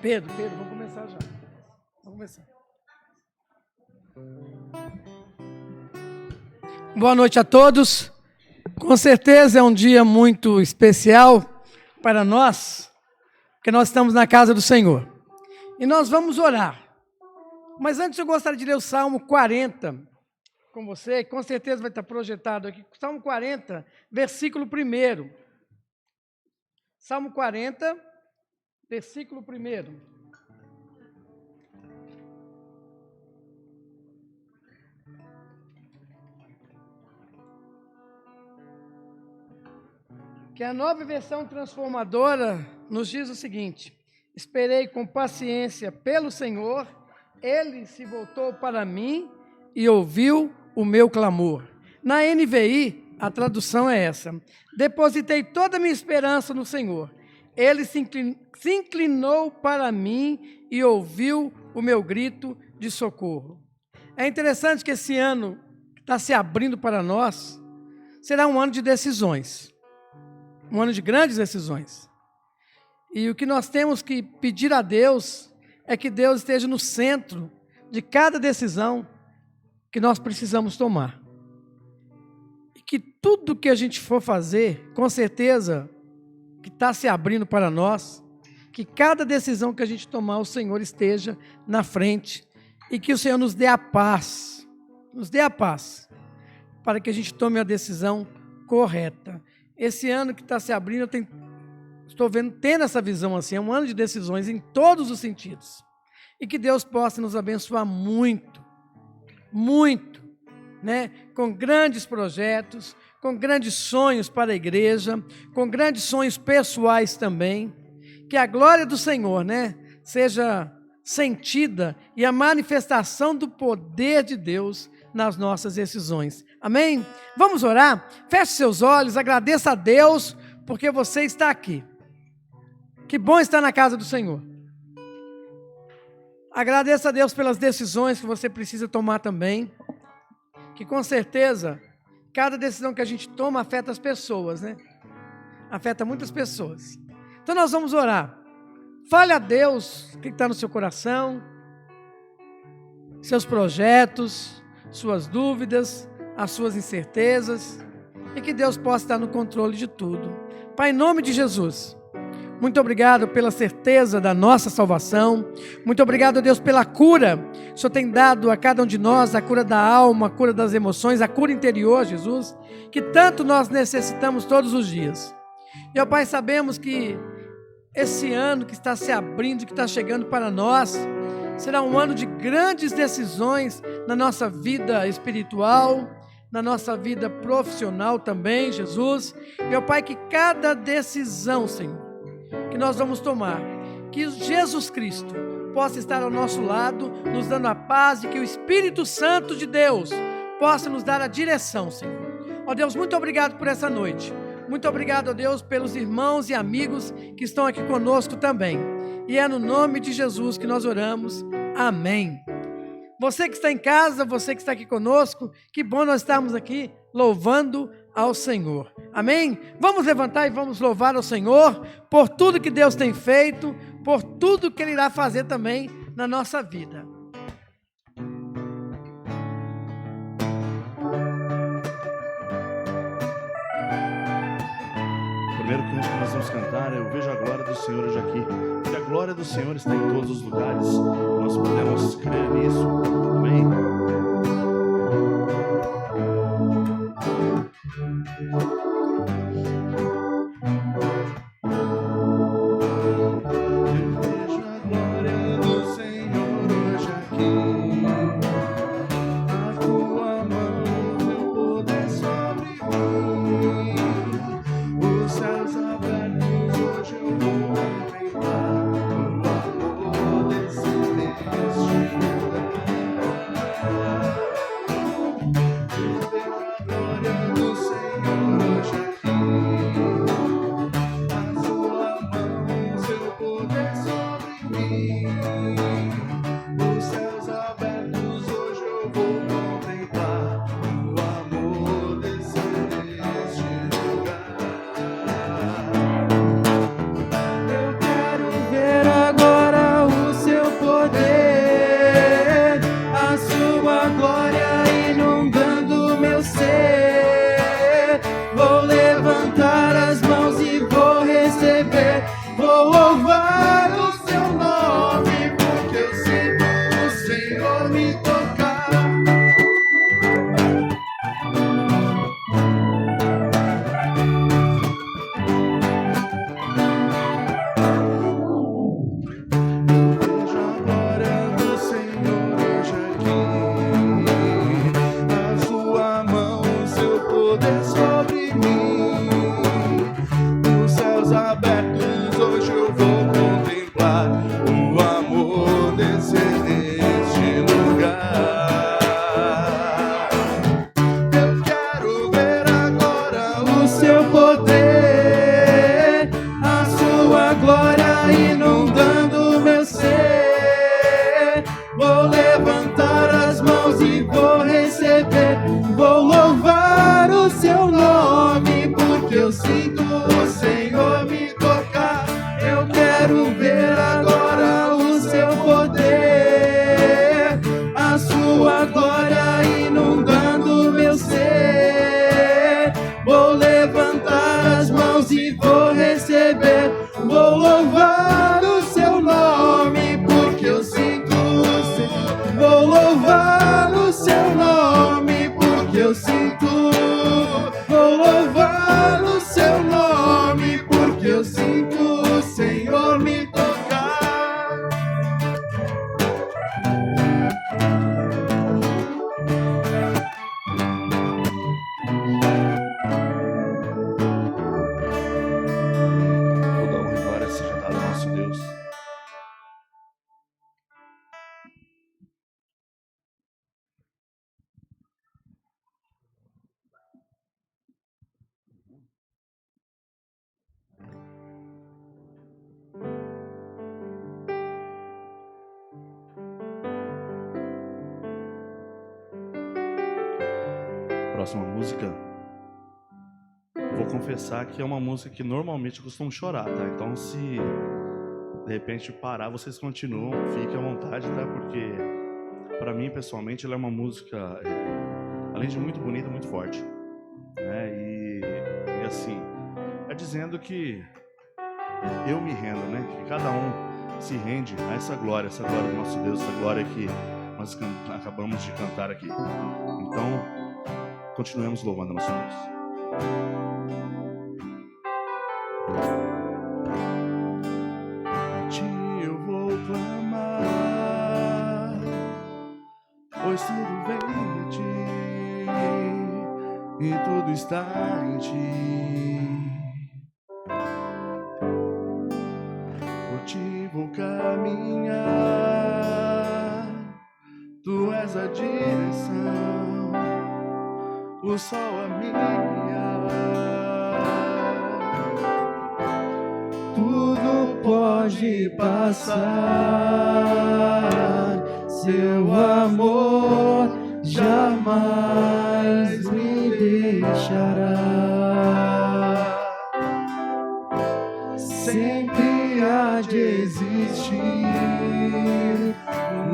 Pedro, vamos começar já. Vamos começar. Boa noite a todos. Com certeza é um dia muito especial para nós, porque nós estamos na casa do Senhor. E nós vamos orar. Mas antes eu gostaria de ler o Salmo 40 com você, com certeza vai estar projetado aqui. Salmo 40, versículo 1. Salmo 40, versículo 1. Que a nova versão transformadora nos diz o seguinte: esperei com paciência pelo Senhor, Ele se voltou para mim e ouviu o meu clamor. Na NVI, a tradução é essa: depositei toda a minha esperança no Senhor. Ele se inclinou para mim e ouviu o meu grito de socorro. É interessante que esse ano que está se abrindo para nós será um ano de decisões. Um ano de grandes decisões. E o que nós temos que pedir a Deus é que Deus esteja no centro de cada decisão que nós precisamos tomar. E que tudo que a gente for fazer, com certeza, que está se abrindo para nós, que cada decisão que a gente tomar, o Senhor esteja na frente e que o Senhor nos dê a paz, para que a gente tome a decisão correta. Esse ano que está se abrindo, estou tendo essa visão assim, é um ano de decisões em todos os sentidos. E que Deus possa nos abençoar muito, muito, né? Com grandes projetos, com grandes sonhos para a igreja, com grandes sonhos pessoais também. Que a glória do Senhor, né, seja sentida e a manifestação do poder de Deus nas nossas decisões. Amém? Vamos orar? Feche seus olhos, agradeça a Deus porque você está aqui. Que bom estar na casa do Senhor. Agradeça a Deus pelas decisões que você precisa tomar também. Que com certeza, cada decisão que a gente toma afeta as pessoas, né? Afeta muitas pessoas. Então nós vamos orar. Fale a Deus o que está no seu coração, seus projetos, suas dúvidas, as suas incertezas, e que Deus possa estar no controle de tudo. Pai, em nome de Jesus, muito obrigado pela certeza da nossa salvação, muito obrigado, Deus, pela cura que o Senhor tem dado a cada um de nós, a cura da alma, a cura das emoções, a cura interior, Jesus, que tanto nós necessitamos todos os dias. E, ó Pai, sabemos que esse ano que está se abrindo, que está chegando para nós, será um ano de grandes decisões na nossa vida espiritual, na nossa vida profissional também, Jesus. Meu Pai, que cada decisão, Senhor, que nós vamos tomar, que Jesus Cristo possa estar ao nosso lado, nos dando a paz, e que o Espírito Santo de Deus possa nos dar a direção, Senhor. Ó Deus, muito obrigado por essa noite. Muito obrigado, ó Deus, pelos irmãos e amigos que estão aqui conosco também. E é no nome de Jesus que nós oramos. Amém. Você que está em casa, você que está aqui conosco, que bom nós estarmos aqui louvando ao Senhor. Amém? Vamos levantar e vamos louvar ao Senhor por tudo que Deus tem feito, por tudo que Ele irá fazer também na nossa vida. O primeiro canto que nós vamos cantar é Eu Vejo a Glória do Senhor hoje aqui. Porque a glória do Senhor está em todos os lugares. Nós podemos crer nisso. Amém? sobre mim. Os céus abertos, hoje eu vou contemplar o amor descer neste lugar. Eu quero ver agora o seu poder, a sua glória inundando meu ser. Vou levantar as mãos e vou receber, vou louvar o seu nome, porque eu sinto o Senhor me tocar. Eu quero ver agora o seu poder, a sua glória inundando meu ser. Vou levantar as mãos e vou receber, vou louvar o seu nome, porque eu sinto o Senhor. Vou louvar o seu nome, porque eu sinto. Vou louvar o seu nome, porque eu sinto o Senhor me tocar. Toda honra e glória seja dada ao nosso Deus. Próxima música, vou confessar que é uma música que normalmente eu costumo chorar, tá? Então, se de repente parar, vocês continuam, fiquem à vontade, tá? Porque para mim, pessoalmente, ela é uma música, além de muito bonita, muito forte, né? E assim, é dizendo que eu me rendo, né? Que cada um se rende a essa glória do nosso Deus, essa glória que nós acabamos de cantar aqui. Então, continuemos louvando nosso Deus. A ti eu vou clamar, pois tudo vem de ti e tudo está em ti. Por ti vou caminhar, tu és a direção, o sol a me guiar. Tudo pode passar, seu amor jamais me deixará. Sempre há de existir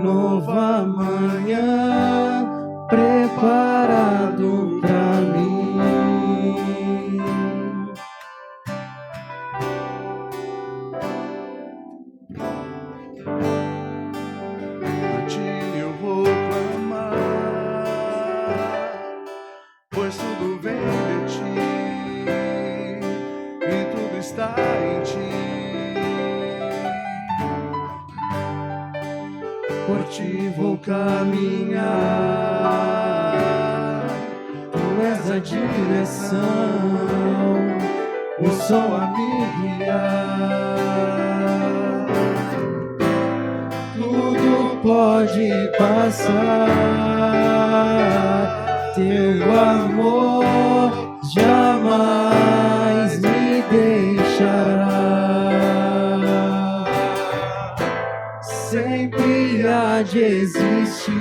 nova manhã preparado pra mim. A ti eu vou clamar, pois tudo vem de ti e tudo está em ti. Por ti vou caminhar, tu és a direção, o sol a me guiar. Tudo pode passar, teu amor jamais me deixará. Sempre há de existir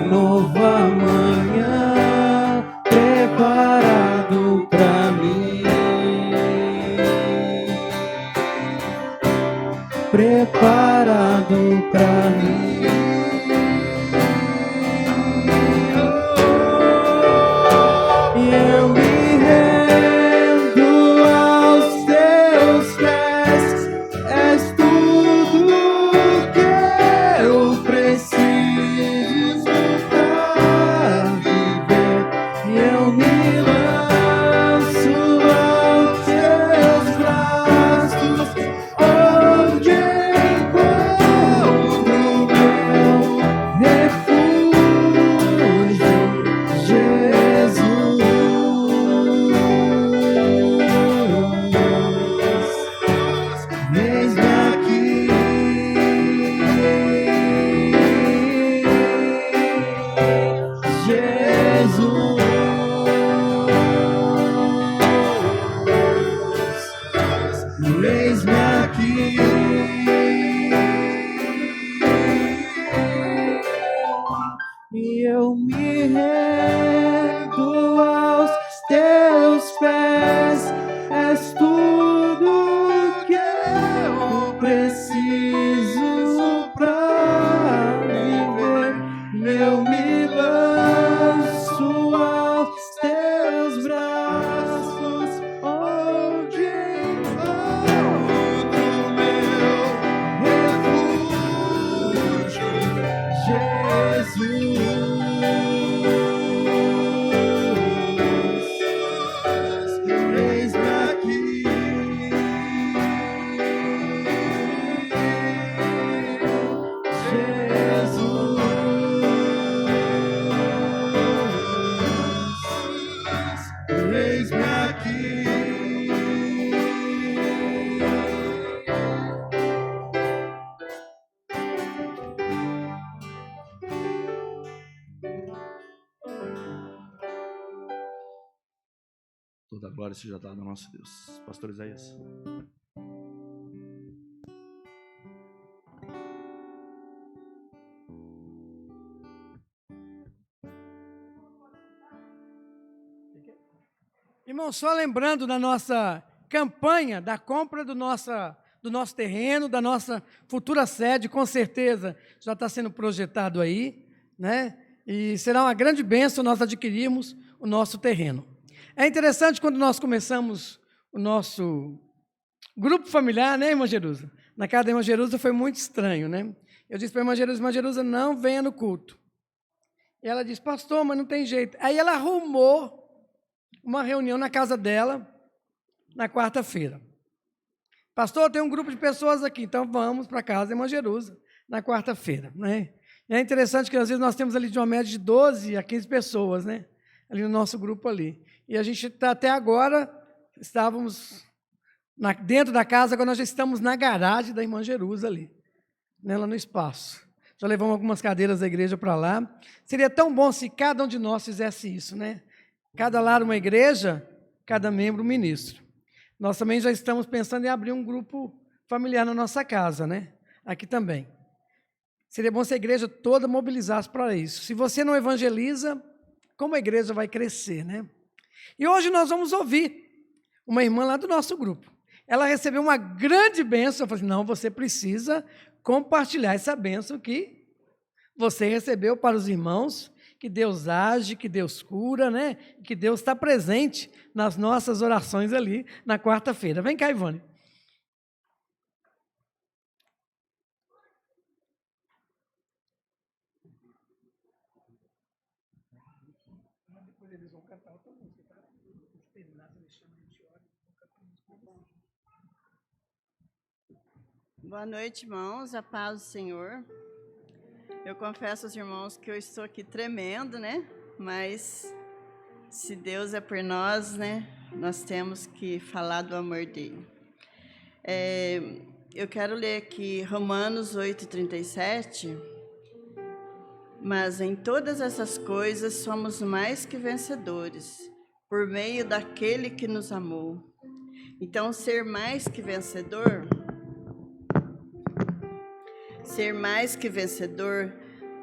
nova manhã preparado pra mim, preparado pra mim. Eu me rendo aos teus pés, és tudo que eu preciso pra viver. E eu me lanço aos teus braços, onde encontrar eis-me aqui. Toda a glória seja dada ao nosso Deus. Pastor Isaías. Irmão, só lembrando da nossa campanha, da compra do nosso terreno, da nossa futura sede, com certeza já está sendo projetado aí, né? E será uma grande bênção nós adquirirmos o nosso terreno. É interessante quando nós começamos o nosso grupo familiar, né, irmã Jerusa? Na casa da irmã Jerusa foi muito estranho, né? Eu disse para a irmã Jerusa, não venha no culto. E ela disse, pastor, mas não tem jeito. Aí ela arrumou uma reunião na casa dela, na quarta-feira. Pastor, tem um grupo de pessoas aqui, então vamos para a casa da irmã Jerusa, na quarta-feira, né? E é interessante que às vezes nós temos ali de uma média de 12 a 15 pessoas, né? Ali no nosso grupo ali. E a gente está até agora, estávamos dentro da casa, agora nós já estamos na garagem da irmã Jerusa ali, né, lá no espaço. Já levamos algumas cadeiras da igreja para lá. Seria tão bom se cada um de nós fizesse isso, né? Cada lar uma igreja, cada membro um ministro. Nós também já estamos pensando em abrir um grupo familiar na nossa casa, né? Aqui também. Seria bom se a igreja toda mobilizasse para isso. Se você não evangeliza, como a igreja vai crescer, né? E hoje nós vamos ouvir uma irmã lá do nosso grupo. Ela recebeu uma grande bênção. Eu falei, não, você precisa compartilhar essa bênção que você recebeu para os irmãos, que Deus age, que Deus cura, né? Que Deus está presente nas nossas orações ali na quarta-feira. Vem cá, Ivone. Depois eles vão cantar outra música, tá? Terminar, você me chama, a gente ora. Boa noite, irmãos, a paz do Senhor. Eu confesso aos irmãos que eu estou aqui tremendo, né? Mas se Deus é por nós, né? Nós temos que falar do amor dele. Eu quero ler aqui Romanos 8:37. Mas em todas essas coisas somos mais que vencedores, por meio daquele que nos amou. Então, ser mais que vencedor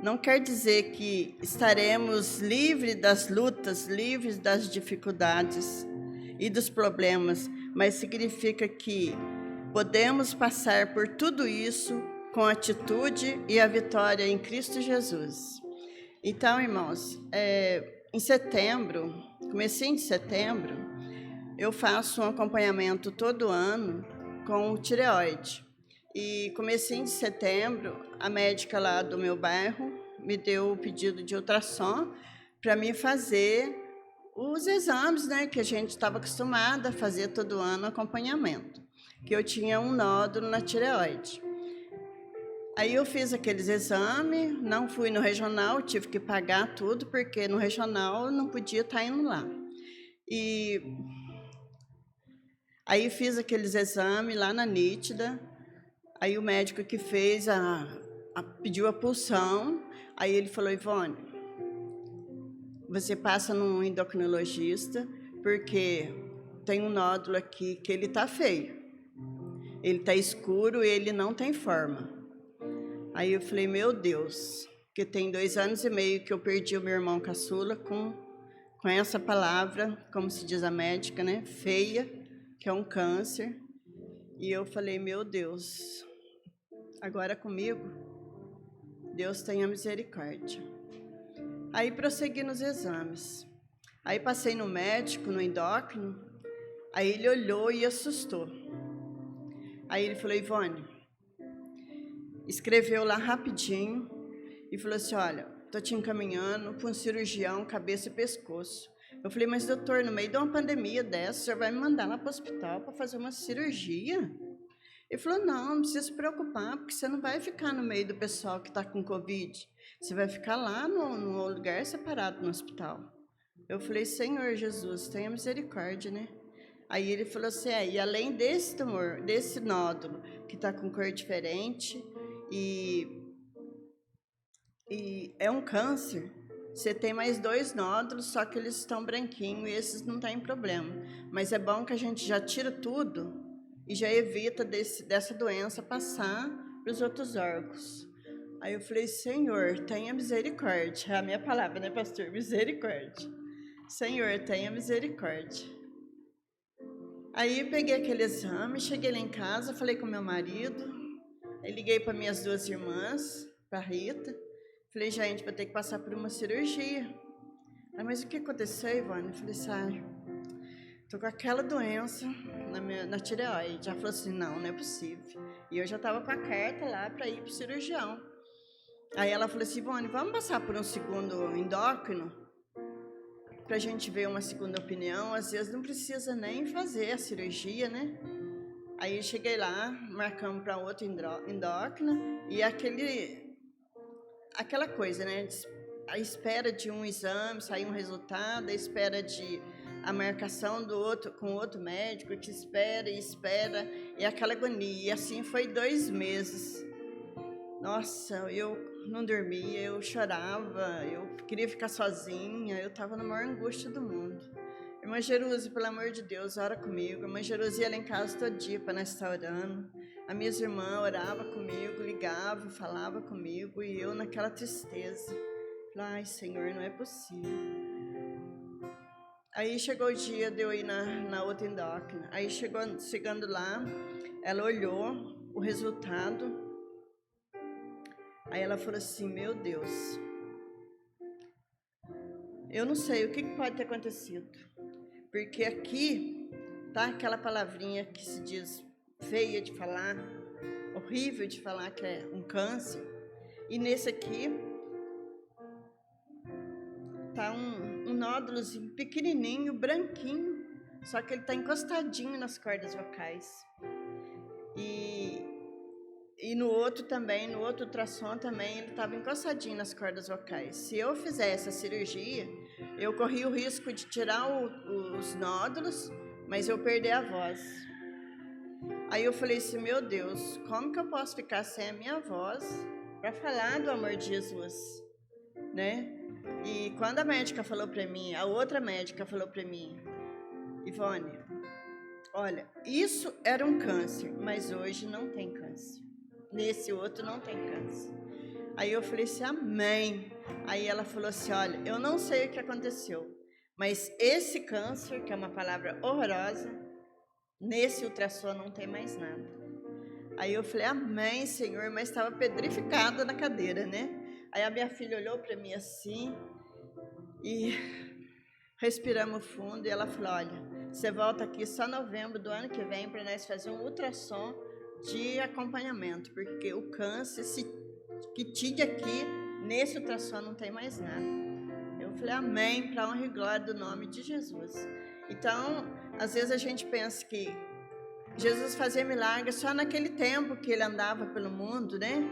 não quer dizer que estaremos livres das lutas, livres das dificuldades e dos problemas, mas significa que podemos passar por tudo isso com atitude e a vitória em Cristo Jesus. Então, irmãos, em setembro, comecinho de setembro, eu faço um acompanhamento todo ano com tireoide. E comecinho de setembro, a médica lá do meu bairro me deu o pedido de ultrassom para mim fazer os exames, né, que a gente estava acostumada a fazer todo ano, acompanhamento, que eu tinha um nódulo na tireoide. Aí eu fiz aqueles exames, não fui no regional, tive que pagar tudo, porque no regional eu não podia estar indo lá. E aí fiz aqueles exames lá na Nítida, aí o médico que fez pediu a punção, aí ele falou, Ivone, você passa num endocrinologista, porque tem um nódulo aqui que ele está feio, ele está escuro e ele não tem forma. Aí eu falei, meu Deus, porque tem 2 anos e meio que eu perdi o meu irmão caçula com essa palavra, como se diz a médica, né? Feia, que é um câncer. E eu falei, meu Deus, agora comigo, Deus tenha misericórdia. Aí prossegui nos exames. Aí passei no médico, no endócrino, aí ele olhou e assustou. Aí ele falou, Ivone, escreveu lá rapidinho e falou assim, olha, estou te encaminhando para um cirurgião cabeça e pescoço. Eu falei, mas doutor, no meio de uma pandemia dessa, o senhor vai me mandar lá para o hospital para fazer uma cirurgia? Ele falou, não precisa se preocupar, porque você não vai ficar no meio do pessoal que está com Covid, você vai ficar lá no lugar separado no hospital. Eu falei, Senhor Jesus, tenha misericórdia, né? Aí ele falou assim, e além desse tumor, desse nódulo, que está com cor diferente, e é um câncer, você tem mais 2 nódulos, só que eles estão branquinhos e esses não tem problema. Mas é bom que a gente já tira tudo e já evita dessa doença passar para os outros órgãos. Aí eu falei, Senhor, tenha misericórdia. É a minha palavra, né, pastor? Misericórdia. Senhor, tenha misericórdia. Aí eu peguei aquele exame, cheguei lá em casa, falei com meu marido, aí liguei para minhas 2 irmãs, para a Rita. Falei, gente, vou ter que passar por uma cirurgia. Aí, mas o que aconteceu, Ivone? Eu falei, Sérgio, tô com aquela doença na tireoide. Ela falou assim, não é possível. E eu já estava com a carta lá para ir para o cirurgião. Aí ela falou assim, Ivone, vamos passar por um segundo endócrino? Para a gente ver uma segunda opinião. Às vezes não precisa nem fazer a cirurgia, né? Aí eu cheguei lá, marcamos para outro endócrino. E aquela coisa, né? A espera de um exame, sair um resultado, a espera de a marcação do outro com outro médico que espera, e aquela agonia. E assim foi 2 meses. Nossa, eu não dormia, eu chorava, eu queria ficar sozinha, eu estava na maior angústia do mundo. Irmã Jerusa, pelo amor de Deus, ora comigo. Irmã Jerusa ia lá em casa todo dia para nós estar orando. As minhas irmãs oravam comigo, ligavam, falavam comigo, e eu naquela tristeza. Falei, ai, Senhor, não é possível. Aí chegou o dia de eu ir na outra endócrina. Aí chegando lá, ela olhou o resultado. Aí ela falou assim, meu Deus, eu não sei o que pode ter acontecido. Porque aqui tá aquela palavrinha que se diz feia de falar, horrível de falar, que é um câncer. E nesse aqui tá um nódulozinho pequenininho, branquinho, só que ele tá encostadinho nas cordas vocais. E no outro também, no outro ultrassom também, ele estava encostadinho nas cordas vocais. Se eu fizesse a cirurgia, eu corria o risco de tirar os nódulos, mas eu perder a voz. Aí eu falei assim, meu Deus, como que eu posso ficar sem a minha voz para falar do amor de Jesus, né? E quando a médica falou para mim, a outra médica falou para mim, Ivone, olha, isso era um câncer, mas hoje não tem câncer. Nesse outro não tem câncer. Aí eu falei assim, amém. Aí ela falou assim, olha, eu não sei o que aconteceu, mas esse câncer, que é uma palavra horrorosa, nesse ultrassom não tem mais nada. Aí eu falei, amém, Senhor, mas estava pedrificada na cadeira, né? Aí a minha filha olhou para mim assim e respiramos fundo e ela falou, olha, você volta aqui só em novembro do ano que vem para nós fazer um ultrassom de acompanhamento, porque o câncer que tinha aqui, nesse ultrassom não tem mais nada. Eu falei, amém, para honra e glória do nome de Jesus. Então, às vezes a gente pensa que Jesus fazia milagres só naquele tempo que ele andava pelo mundo, né?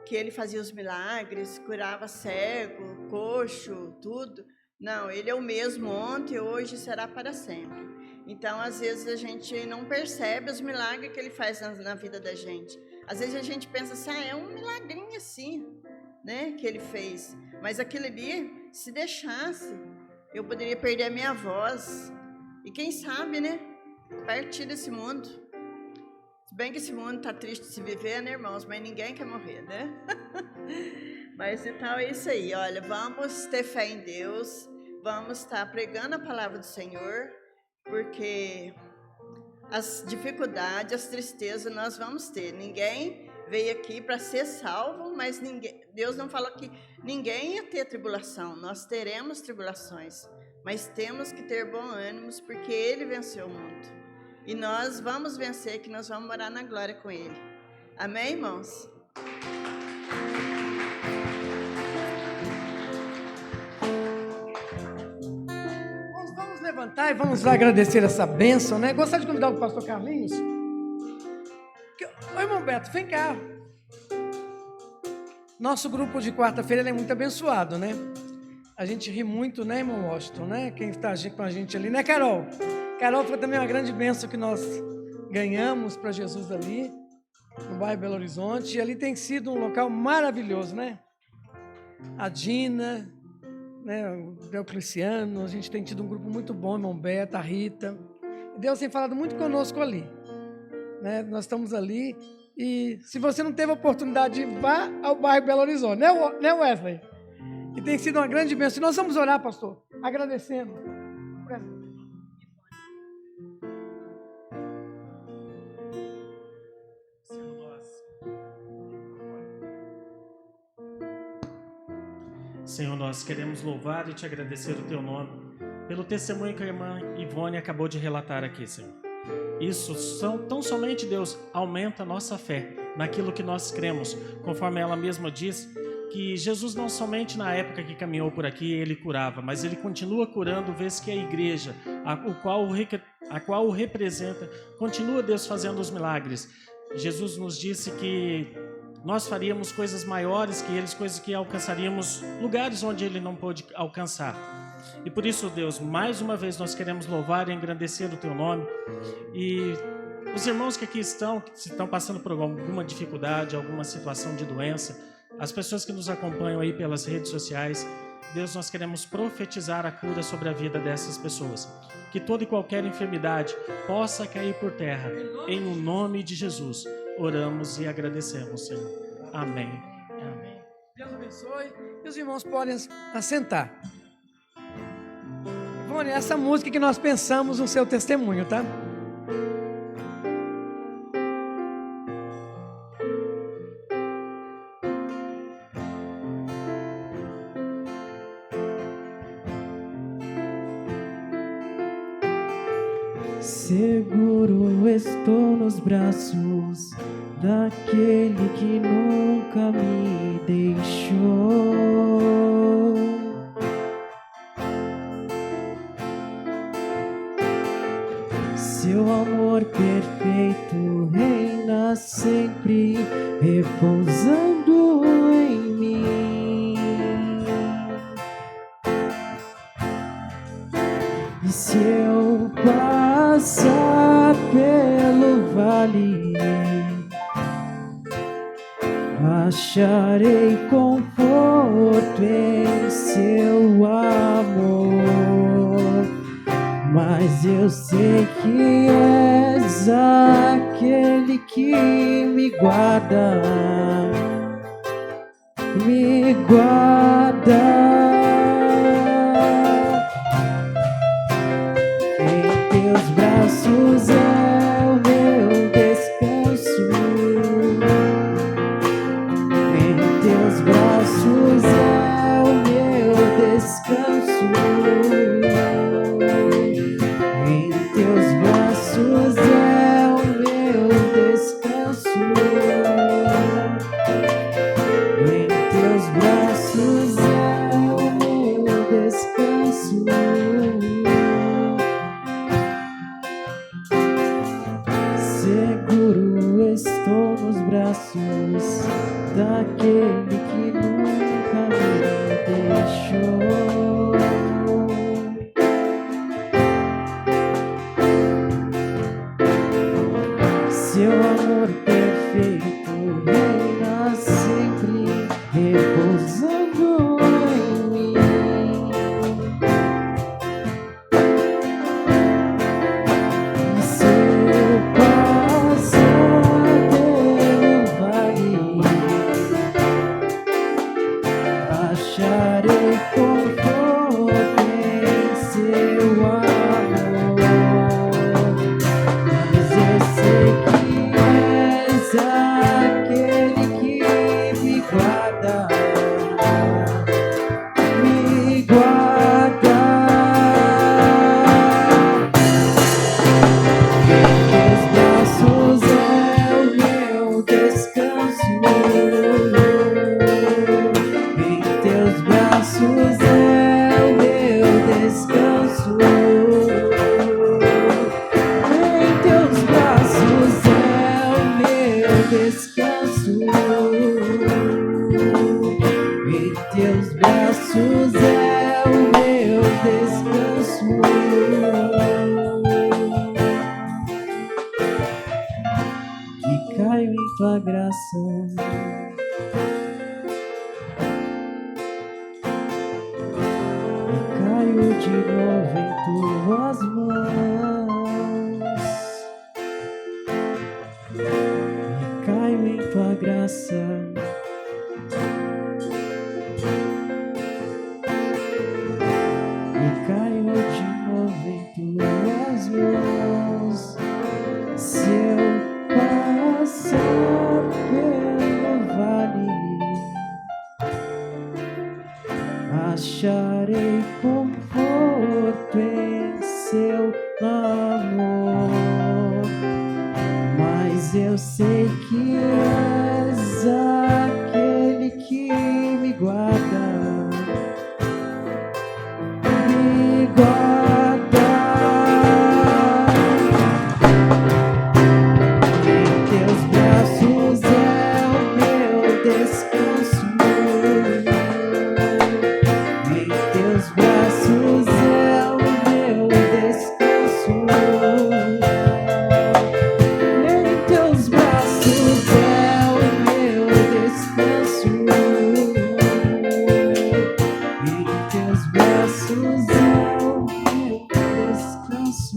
Que ele fazia os milagres, curava cego, coxo, tudo. Não, ele é o mesmo ontem, hoje e será para sempre. Então, às vezes, a gente não percebe os milagres que ele faz na vida da gente. Às vezes, a gente pensa assim, é um milagrinho assim, né, que ele fez. Mas aquilo ali, se deixasse, eu poderia perder a minha voz. E quem sabe, né, partir desse mundo. Se bem que esse mundo está triste de se viver, né, irmãos? Mas ninguém quer morrer, né? Mas então é isso aí, olha, vamos ter fé em Deus, vamos estar pregando a palavra do Senhor, porque as dificuldades, as tristezas nós vamos ter. Ninguém veio aqui para ser salvo, mas Deus não falou que ninguém ia ter tribulação. Nós teremos tribulações, mas temos que ter bom ânimo, porque Ele venceu o mundo. E nós vamos vencer, que nós vamos morar na glória com Ele. Amém, irmãos? Levantar e vamos lá agradecer essa bênção, né? Gostaria de convidar o pastor Carlinhos. Ô, irmão Beto, vem cá. Nosso grupo de quarta-feira é muito abençoado, né? A gente ri muito, né, irmão Washington, né? Quem está com a gente ali, né, Carol? Carol foi também uma grande bênção que nós ganhamos para Jesus ali, no bairro Belo Horizonte. E ali tem sido um local maravilhoso, né? A Dina, né, o Deocliciano, a gente tem tido um grupo muito bom, irmão Beto, a Rita. E Deus tem falado muito conosco ali, né? Nós estamos ali. E se você não teve a oportunidade, vá ao bairro Belo Horizonte, né, Wesley? E tem sido uma grande bênção. E nós vamos orar, pastor, agradecendo. Senhor, nós queremos louvar e te agradecer o teu nome pelo testemunho que a irmã Ivone acabou de relatar aqui, Senhor. Isso tão somente, Deus, aumenta a nossa fé naquilo que nós cremos, conforme ela mesma diz, que Jesus não somente na época que caminhou por aqui ele curava, mas ele continua curando, vez que a igreja, a qual o representa, continua, Deus, fazendo os milagres. Jesus nos disse que nós faríamos coisas maiores que eles, coisas que alcançaríamos lugares onde ele não pôde alcançar. E por isso, Deus, mais uma vez nós queremos louvar e engrandecer o teu nome. E os irmãos que aqui estão, que estão passando por alguma dificuldade, alguma situação de doença, as pessoas que nos acompanham aí pelas redes sociais, Deus, nós queremos profetizar a cura sobre a vida dessas pessoas. Que toda e qualquer enfermidade possa cair por terra. Em o nome de Jesus, oramos e agradecemos, Senhor. Amém. Amém. Deus abençoe. E os irmãos podem assentar. Ivone, essa música que nós pensamos no seu testemunho, tá? Seguro estou nos braços daquele que nunca me deixou. Seu amor perfeito reina sempre, repousando em mim. E se eu passar pelo vale, acharei conforto em seu amor. Mas eu sei que és aquele que me guarda, me guarda. Em teus braços é o meu descanso, em teus braços é o meu descanso, em teus braços é o meu descanso, em teus braços é o meu descanso. tua graça. Eu caio de novo em tuas mãos. Eu caio em tua graça. Eu caio de novo em tuas mãos. Se eu passar pelo vale, acharei conforto em seu amor. Mas eu sei que és aquele que me guarda. Me guarda. Em teus braços é o meu descanso. Em teus braços é o meu descanso. Em teus braços é o meu descanso. Em teus braços é o meu descanso.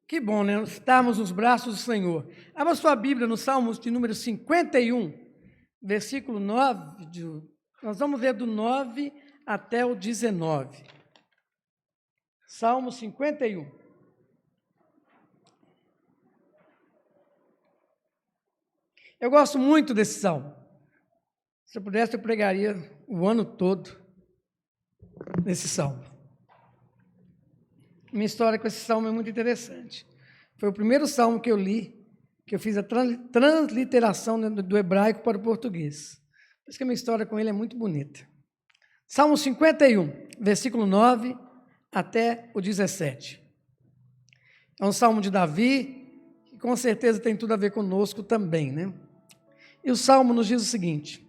Que bom, né? Estarmos nos braços do Senhor. Abra sua Bíblia no Salmos de número 51, versículo 9. Nós vamos ler do 9 até o 19. Salmo 51. Eu gosto muito desse salmo. Se eu pudesse, eu pregaria o ano todo nesse salmo. Minha história com esse salmo é muito interessante. Foi o primeiro salmo que eu li, que eu fiz a transliteração do hebraico para o português. Por isso que a minha história com ele é muito bonita. Salmo 51, versículo 9 até o 17. É um salmo de Davi, que com certeza tem tudo a ver conosco também, né? E o salmo nos diz o seguinte: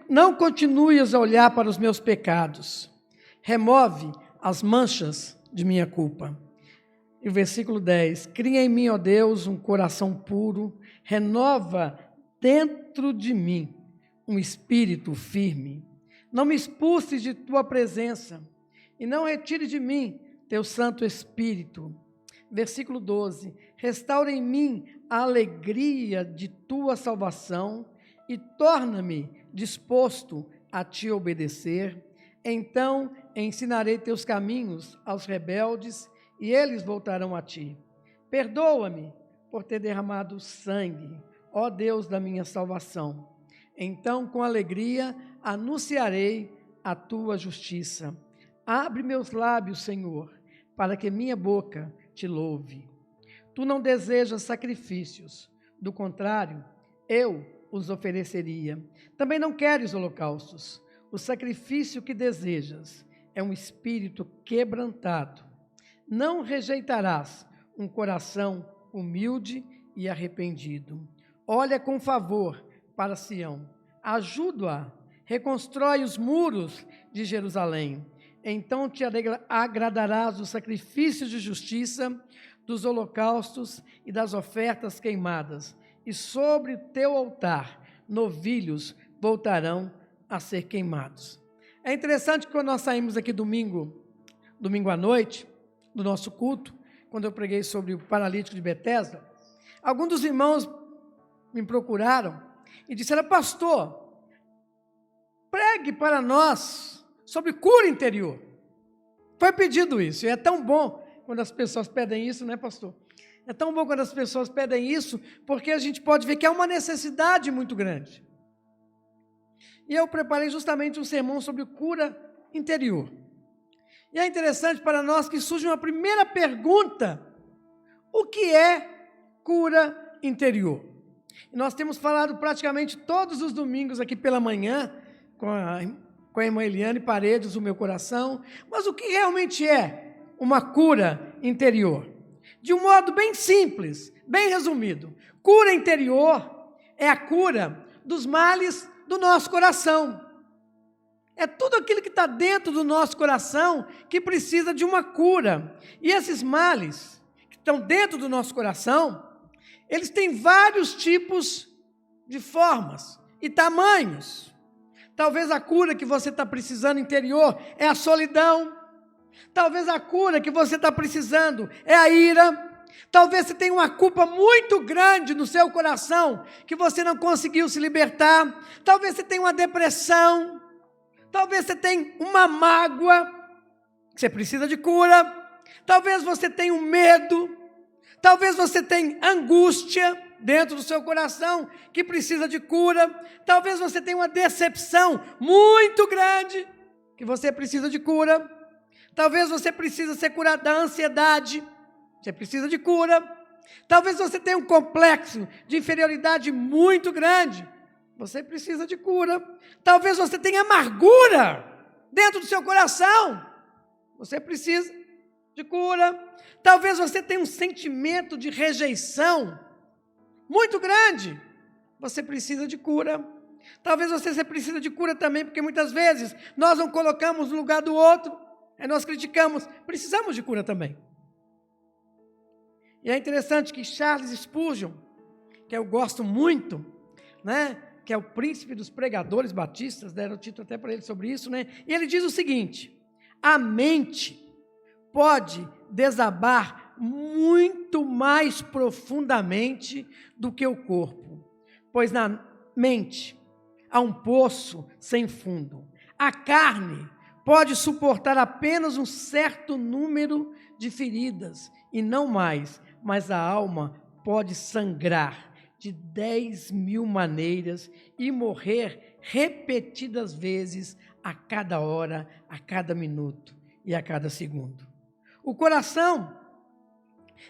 não continues a olhar para os meus pecados, remove as manchas de minha culpa. E o versículo 10, cria em mim, ó Deus, um coração puro, renova dentro de mim um espírito firme. Não me expulses de tua presença e não retire de mim teu Santo Espírito. Versículo 12, restaura em mim a alegria de tua salvação e torna-me disposto a te obedecer. Então ensinarei teus caminhos aos rebeldes e eles voltarão a ti. Perdoa-me por ter derramado sangue, ó Deus da minha salvação. Então, com alegria, anunciarei a tua justiça. Abre meus lábios, Senhor, para que minha boca te louve. Tu não desejas sacrifícios, do contrário, eu os ofereceria. Também não queres holocaustos. O sacrifício que desejas é um espírito quebrantado. Não rejeitarás um coração humilde e arrependido. Olha com favor para Sião, ajuda-a, reconstrói os muros de Jerusalém. Então te agradarás dos sacrifícios de justiça, dos holocaustos e das ofertas queimadas, e sobre o teu altar novilhos voltarão a ser queimados. É interessante que quando nós saímos aqui domingo à noite, do nosso culto, quando eu preguei sobre o paralítico de Betesda, alguns dos irmãos me procuraram e disseram: pastor, pregue para nós sobre cura interior. Foi pedido isso, e é tão bom quando as pessoas pedem isso, né, pastor? É tão bom quando as pessoas pedem isso, porque a gente pode ver que há uma necessidade muito grande. E eu preparei justamente um sermão sobre cura interior. E é interessante para nós que surge uma primeira pergunta: o que é cura interior? E nós temos falado praticamente todos os domingos aqui pela manhã com a irmã Eliane Paredes, o meu coração. Mas o que realmente é uma cura interior? De um modo bem simples, bem resumido, cura interior é a cura dos males do nosso coração. É tudo aquilo que está dentro do nosso coração que precisa de uma cura. E esses males que estão dentro do nosso coração, eles têm vários tipos de formas e tamanhos. Talvez a cura que você está precisando interior é a solidão. Talvez a cura que você está precisando é a ira. Talvez você tenha uma culpa muito grande no seu coração que você não conseguiu se libertar. Talvez você tenha uma depressão. Talvez você tenha uma mágoa que você precisa de cura. Talvez você tenha um medo. Talvez você tenha angústia dentro do seu coração que precisa de cura. Talvez você tenha uma decepção muito grande que você precisa de cura. Talvez você precise ser curado da ansiedade. Você precisa de cura. Talvez você tenha um complexo de inferioridade muito grande. Você precisa de cura. Talvez você tenha amargura dentro do seu coração. Você precisa de cura. Talvez você tenha um sentimento de rejeição muito grande. Você precisa de cura. Talvez você precise de cura também, porque muitas vezes nós não colocamos no lugar do outro. Aí nós criticamos. Precisamos de cura também. E é interessante que Charles Spurgeon, que eu gosto muito, né, que é o príncipe dos pregadores batistas, deram o título até para ele sobre isso, né? E ele diz o seguinte: a mente pode desabar muito mais profundamente do que o corpo, pois na mente há um poço sem fundo. A carne pode suportar apenas um certo número de feridas e não mais, mas a alma pode sangrar de 10.000 maneiras e morrer repetidas vezes a cada hora, a cada minuto e a cada segundo. O coração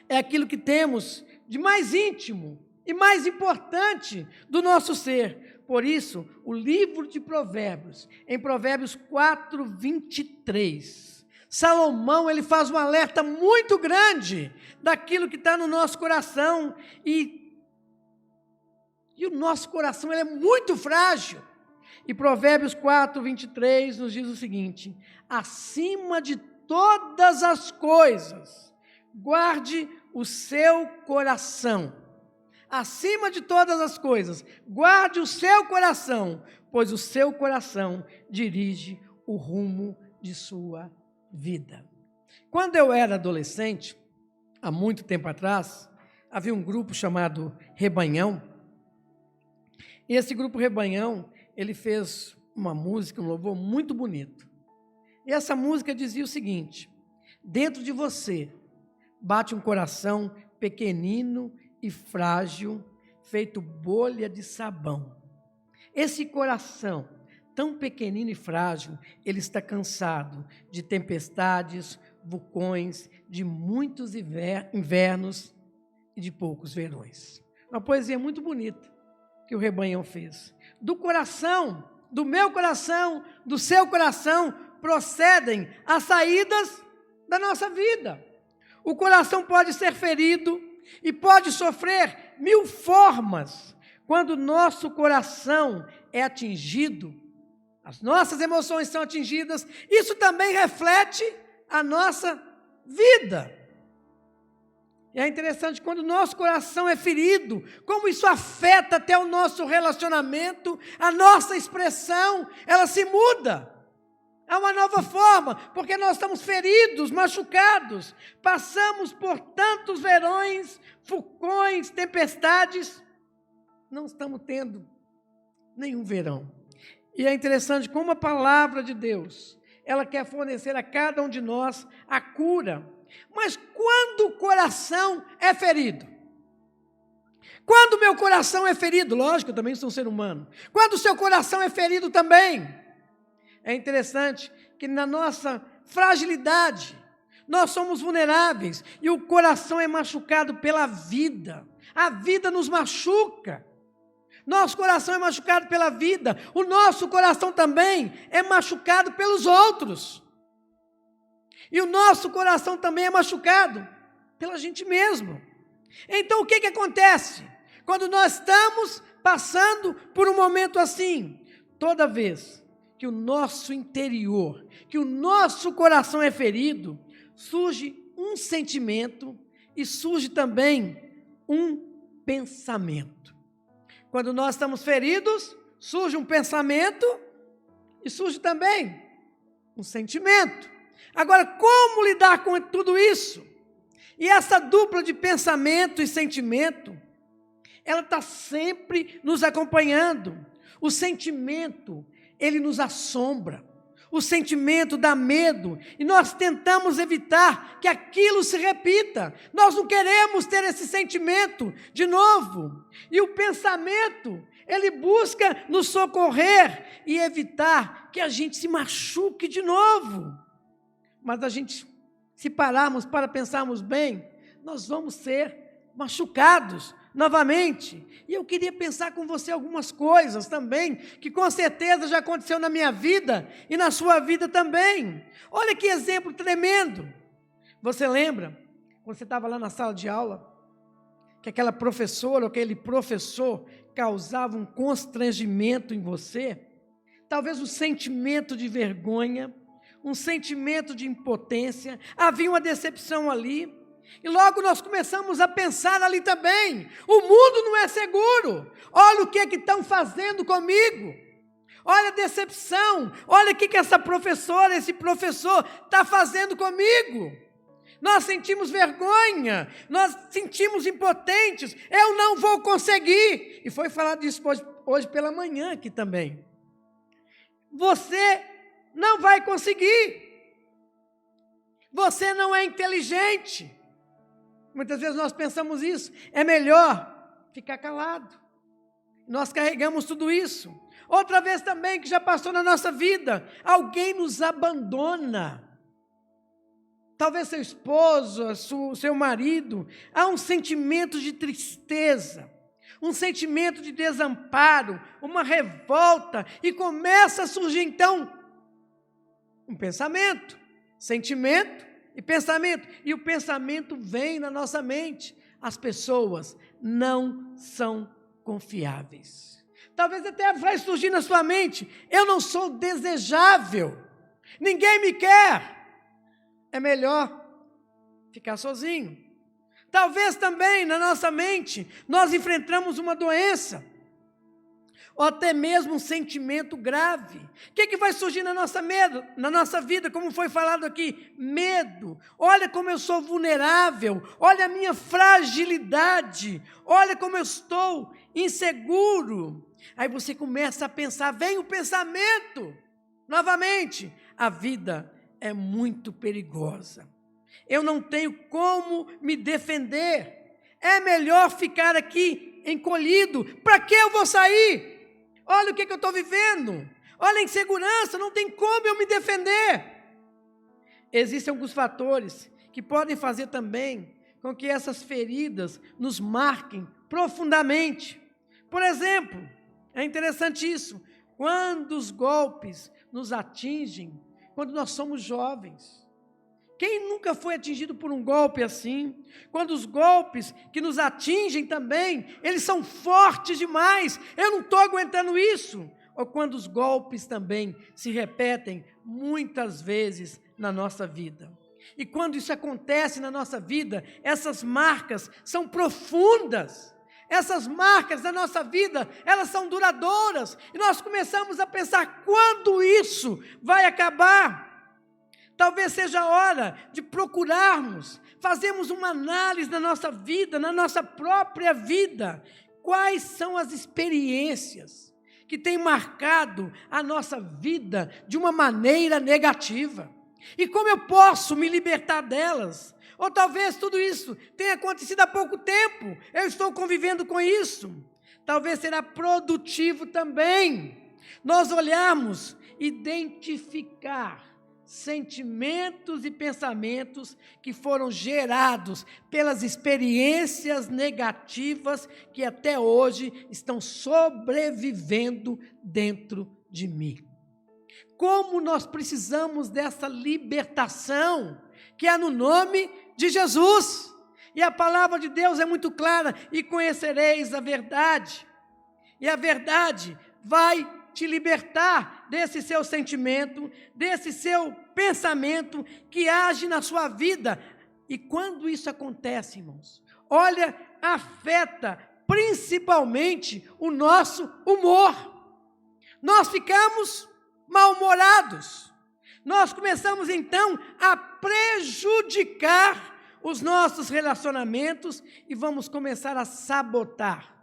é aquilo que temos de mais íntimo e mais importante do nosso ser. Por isso, o livro de Provérbios, em Provérbios 4:23, Salomão ele faz um alerta muito grande daquilo que está no nosso coração e o nosso coração ele é muito frágil. E Provérbios 4:23 nos diz o seguinte: acima de todas as coisas, guarde o seu coração. Acima de todas as coisas, guarde o seu coração, pois o seu coração dirige o rumo de sua vida. Quando eu era adolescente, há muito tempo atrás, havia um grupo chamado Rebanhão. E esse grupo Rebanhão, ele fez uma música, um louvor muito bonito. E essa música dizia o seguinte: dentro de você bate um coração pequenino e frágil, feito bolha de sabão. Esse coração, tão pequenino e frágil, ele está cansado de tempestades, vulcões, de muitos invernos e de poucos verões. Uma poesia muito bonita que o Rebanhão fez. Do coração, do meu coração, do seu coração, procedem as saídas da nossa vida. O coração pode ser ferido e pode sofrer 1000 formas. Quando o nosso coração é atingido, as nossas emoções são atingidas, isso também reflete a nossa vida. E é interessante, quando o nosso coração é ferido, como isso afeta até o nosso relacionamento, a nossa expressão, ela se muda. Há uma nova forma, porque nós estamos feridos, machucados, passamos por tantos verões, vulcões, tempestades, não estamos tendo nenhum verão. E é interessante como a palavra de Deus, ela quer fornecer a cada um de nós a cura. Mas quando o coração é ferido? Quando o meu coração é ferido, lógico, eu também sou um ser humano. Quando o seu coração é ferido também, é interessante que na nossa fragilidade. Nós somos vulneráveis e o coração é machucado pela vida. A vida nos machuca. Nosso coração é machucado pela vida. O nosso coração também é machucado pelos outros. E o nosso coração também é machucado pela gente mesmo. Então o que acontece? Quando nós estamos passando por um momento assim, toda vez que o nosso interior, que o nosso coração é ferido, surge um sentimento e surge também um pensamento. Quando nós estamos feridos, surge um pensamento e surge também um sentimento. Agora, como lidar com tudo isso? E essa dupla de pensamento e sentimento, ela está sempre nos acompanhando. O sentimento, ele nos assombra. O sentimento dá medo e nós tentamos evitar que aquilo se repita. Nós não queremos ter esse sentimento de novo. E o pensamento, ele busca nos socorrer e evitar que a gente se machuque de novo. Mas se pararmos para pensarmos bem, nós vamos ser machucados novamente. E eu queria pensar com você algumas coisas também, que com certeza já aconteceu na minha vida e na sua vida também. Olha que exemplo tremendo. Você lembra, quando você estava lá na sala de aula, que aquela professora ou aquele professor causava um constrangimento em você? Talvez um sentimento de vergonha, um sentimento de impotência, havia uma decepção ali. E logo nós começamos a pensar ali também, o mundo não é seguro, olha o que estão fazendo comigo, olha a decepção, olha o que essa professora, esse professor está fazendo comigo. Nós sentimos vergonha, nós sentimos impotentes, eu não vou conseguir. E foi falado isso hoje pela manhã aqui também. Você não vai conseguir, você não é inteligente. Muitas vezes nós pensamos isso, é melhor ficar calado. Nós carregamos tudo isso. Outra vez também que já passou na nossa vida, alguém nos abandona. Talvez seu esposo, seu marido, há um sentimento de tristeza, um sentimento de desamparo, uma revolta, e começa a surgir então um pensamento, sentimento, e pensamento, e o pensamento vem na nossa mente. As pessoas não são confiáveis. Talvez até vai surgir na sua mente, eu não sou desejável, ninguém me quer, é melhor ficar sozinho. Talvez também na nossa mente, nós enfrentamos uma doença, ou até mesmo um sentimento grave. O que vai surgir na nossa vida, como foi falado aqui? Medo. Olha como eu sou vulnerável, olha a minha fragilidade, olha como eu estou inseguro. Aí você começa a pensar, vem o pensamento, novamente, a vida é muito perigosa. Eu não tenho como me defender, é melhor ficar aqui encolhido, para que eu vou sair? Olha o que eu estou vivendo, olha a insegurança, não tem como eu me defender. Existem alguns fatores que podem fazer também com que essas feridas nos marquem profundamente. Por exemplo, é interessante isso, quando os golpes nos atingem, quando nós somos jovens. Quem nunca foi atingido por um golpe assim? Quando os golpes que nos atingem também, eles são fortes demais, eu não estou aguentando isso. Ou quando os golpes também se repetem muitas vezes na nossa vida. E quando isso acontece na nossa vida, essas marcas são profundas. Essas marcas da nossa vida, elas são duradouras. E nós começamos a pensar, quando isso vai acabar? Talvez seja a hora de procurarmos, fazermos uma análise da nossa vida, na nossa própria vida. Quais são as experiências que têm marcado a nossa vida de uma maneira negativa? E como eu posso me libertar delas? Ou talvez tudo isso tenha acontecido há pouco tempo, eu estou convivendo com isso. Talvez será produtivo também nós olharmos, identificar sentimentos e pensamentos que foram gerados pelas experiências negativas que até hoje estão sobrevivendo dentro de mim. Como nós precisamos dessa libertação que há no nome de Jesus. E a palavra de Deus é muito clara: e conhecereis a verdade. E a verdade vai te libertar desse seu sentimento, desse seu pensamento que age na sua vida. E quando isso acontece, irmãos, olha, afeta principalmente o nosso humor. Nós ficamos mal-humorados. Nós começamos então a prejudicar os nossos relacionamentos e vamos começar a sabotar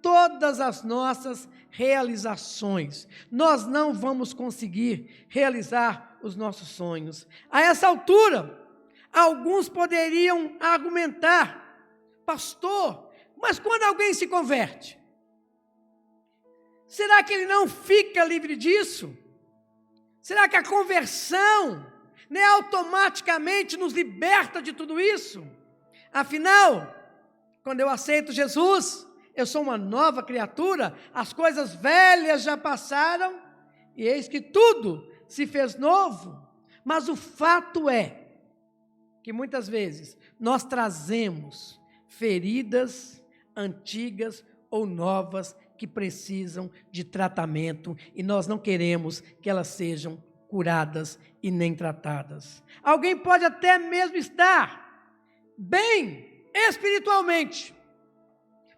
todas as nossas realizações. Nós não vamos conseguir realizar os nossos sonhos. A essa altura, alguns poderiam argumentar: pastor, mas quando alguém se converte, será que ele não fica livre disso? Será que a conversão automaticamente nos liberta de tudo isso? Afinal, quando eu aceito Jesus, eu sou uma nova criatura, as coisas velhas já passaram, e eis que tudo se fez novo. Mas o fato é que muitas vezes nós trazemos feridas antigas ou novas que precisam de tratamento, e nós não queremos que elas sejam curadas e nem tratadas. Alguém pode até mesmo estar bem espiritualmente,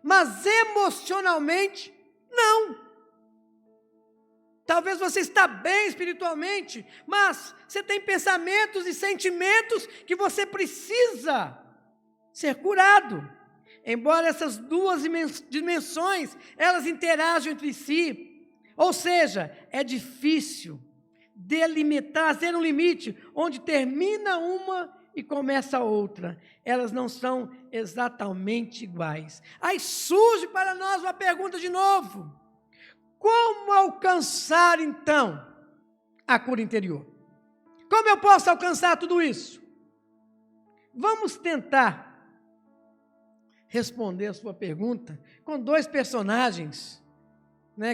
mas emocionalmente, não. Talvez você está bem espiritualmente, mas você tem pensamentos e sentimentos que você precisa ser curado. Embora essas duas dimensões, elas interagem entre si. Ou seja, é difícil delimitar, fazer um limite onde termina uma e começa a outra. Elas não são exatamente iguais. Aí surge para nós uma pergunta de novo: como alcançar então a cura interior? Como eu posso alcançar tudo isso? Vamos tentar responder a sua pergunta com dois personagens,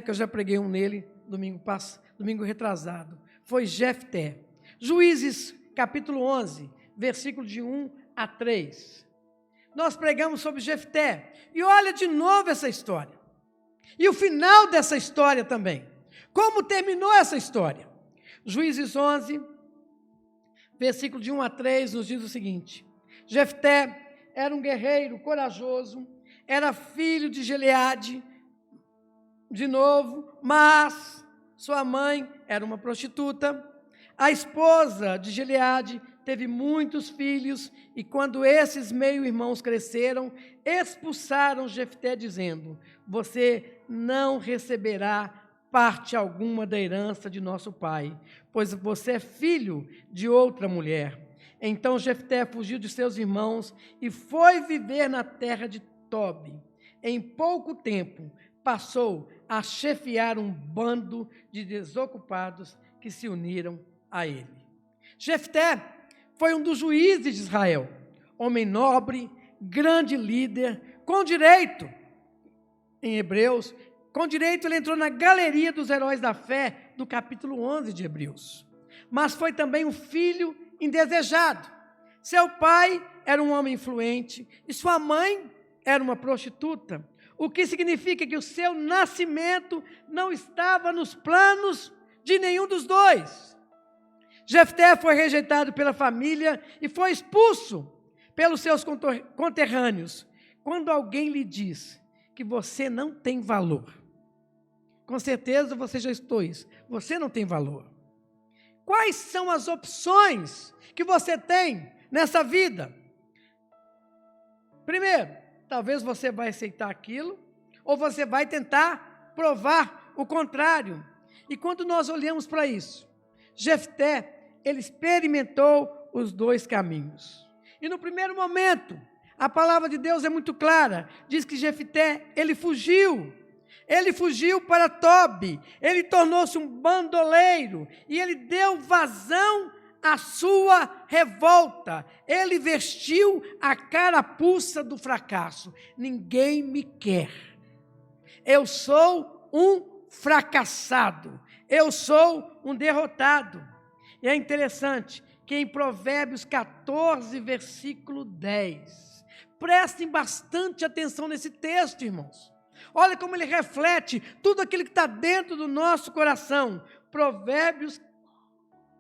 que eu já preguei um nele domingo retrasado. Foi Jefté. Juízes capítulo 11, versículo de 1 a 3. Nós pregamos sobre Jefté, e olha de novo essa história. E o final dessa história também. Como terminou essa história? Juízes 11, versículo de 1 a 3, nos diz o seguinte: Jefté era um guerreiro corajoso, era filho de Gileade, de novo, mas sua mãe era uma prostituta. A esposa de Gileade teve muitos filhos, e quando esses meio-irmãos cresceram, expulsaram Jefté, dizendo: você não receberá parte alguma da herança de nosso pai, pois você é filho de outra mulher. Então Jefté fugiu de seus irmãos e foi viver na terra de Tobi. Em pouco tempo, passou a chefiar um bando de desocupados que se uniram a ele. Jefté foi um dos juízes de Israel, homem nobre, grande líder, com direito, em Hebreus, com direito ele entrou na galeria dos heróis da fé, do capítulo 11 de Hebreus. Mas foi também um filho indesejado. Seu pai era um homem influente e sua mãe era uma prostituta, o que significa que o seu nascimento não estava nos planos de nenhum dos dois. Jefté foi rejeitado pela família e foi expulso pelos seus conterrâneos. Quando alguém lhe diz que você não tem valor, com certeza você já estou isso, você não tem valor. Quais são as opções que você tem nessa vida? Primeiro, talvez você vai aceitar aquilo, ou você vai tentar provar o contrário. E quando nós olhamos para isso, Jefté, ele experimentou os dois caminhos. E no primeiro momento, a palavra de Deus é muito clara, diz que Jefté, ele fugiu para Tobi, ele tornou-se um bandoleiro, e ele deu vazão a sua revolta. Ele vestiu a carapuça do fracasso. Ninguém me quer. Eu sou um fracassado. Eu sou um derrotado. E é interessante que em Provérbios 14, versículo 10, prestem bastante atenção nesse texto, irmãos. Olha como ele reflete tudo aquilo que está dentro do nosso coração. Provérbios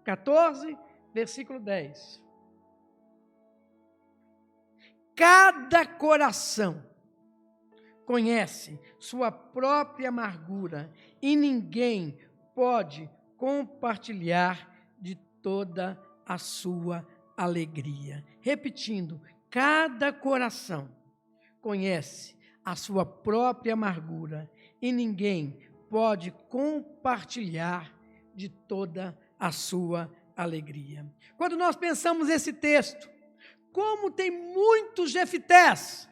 14, versículo 10. Cada coração conhece sua própria amargura e ninguém pode compartilhar de toda a sua alegria. Repetindo, cada coração conhece a sua própria amargura e ninguém pode compartilhar de toda a sua alegria. Quando nós pensamos nesse texto, como tem muitos Jeftés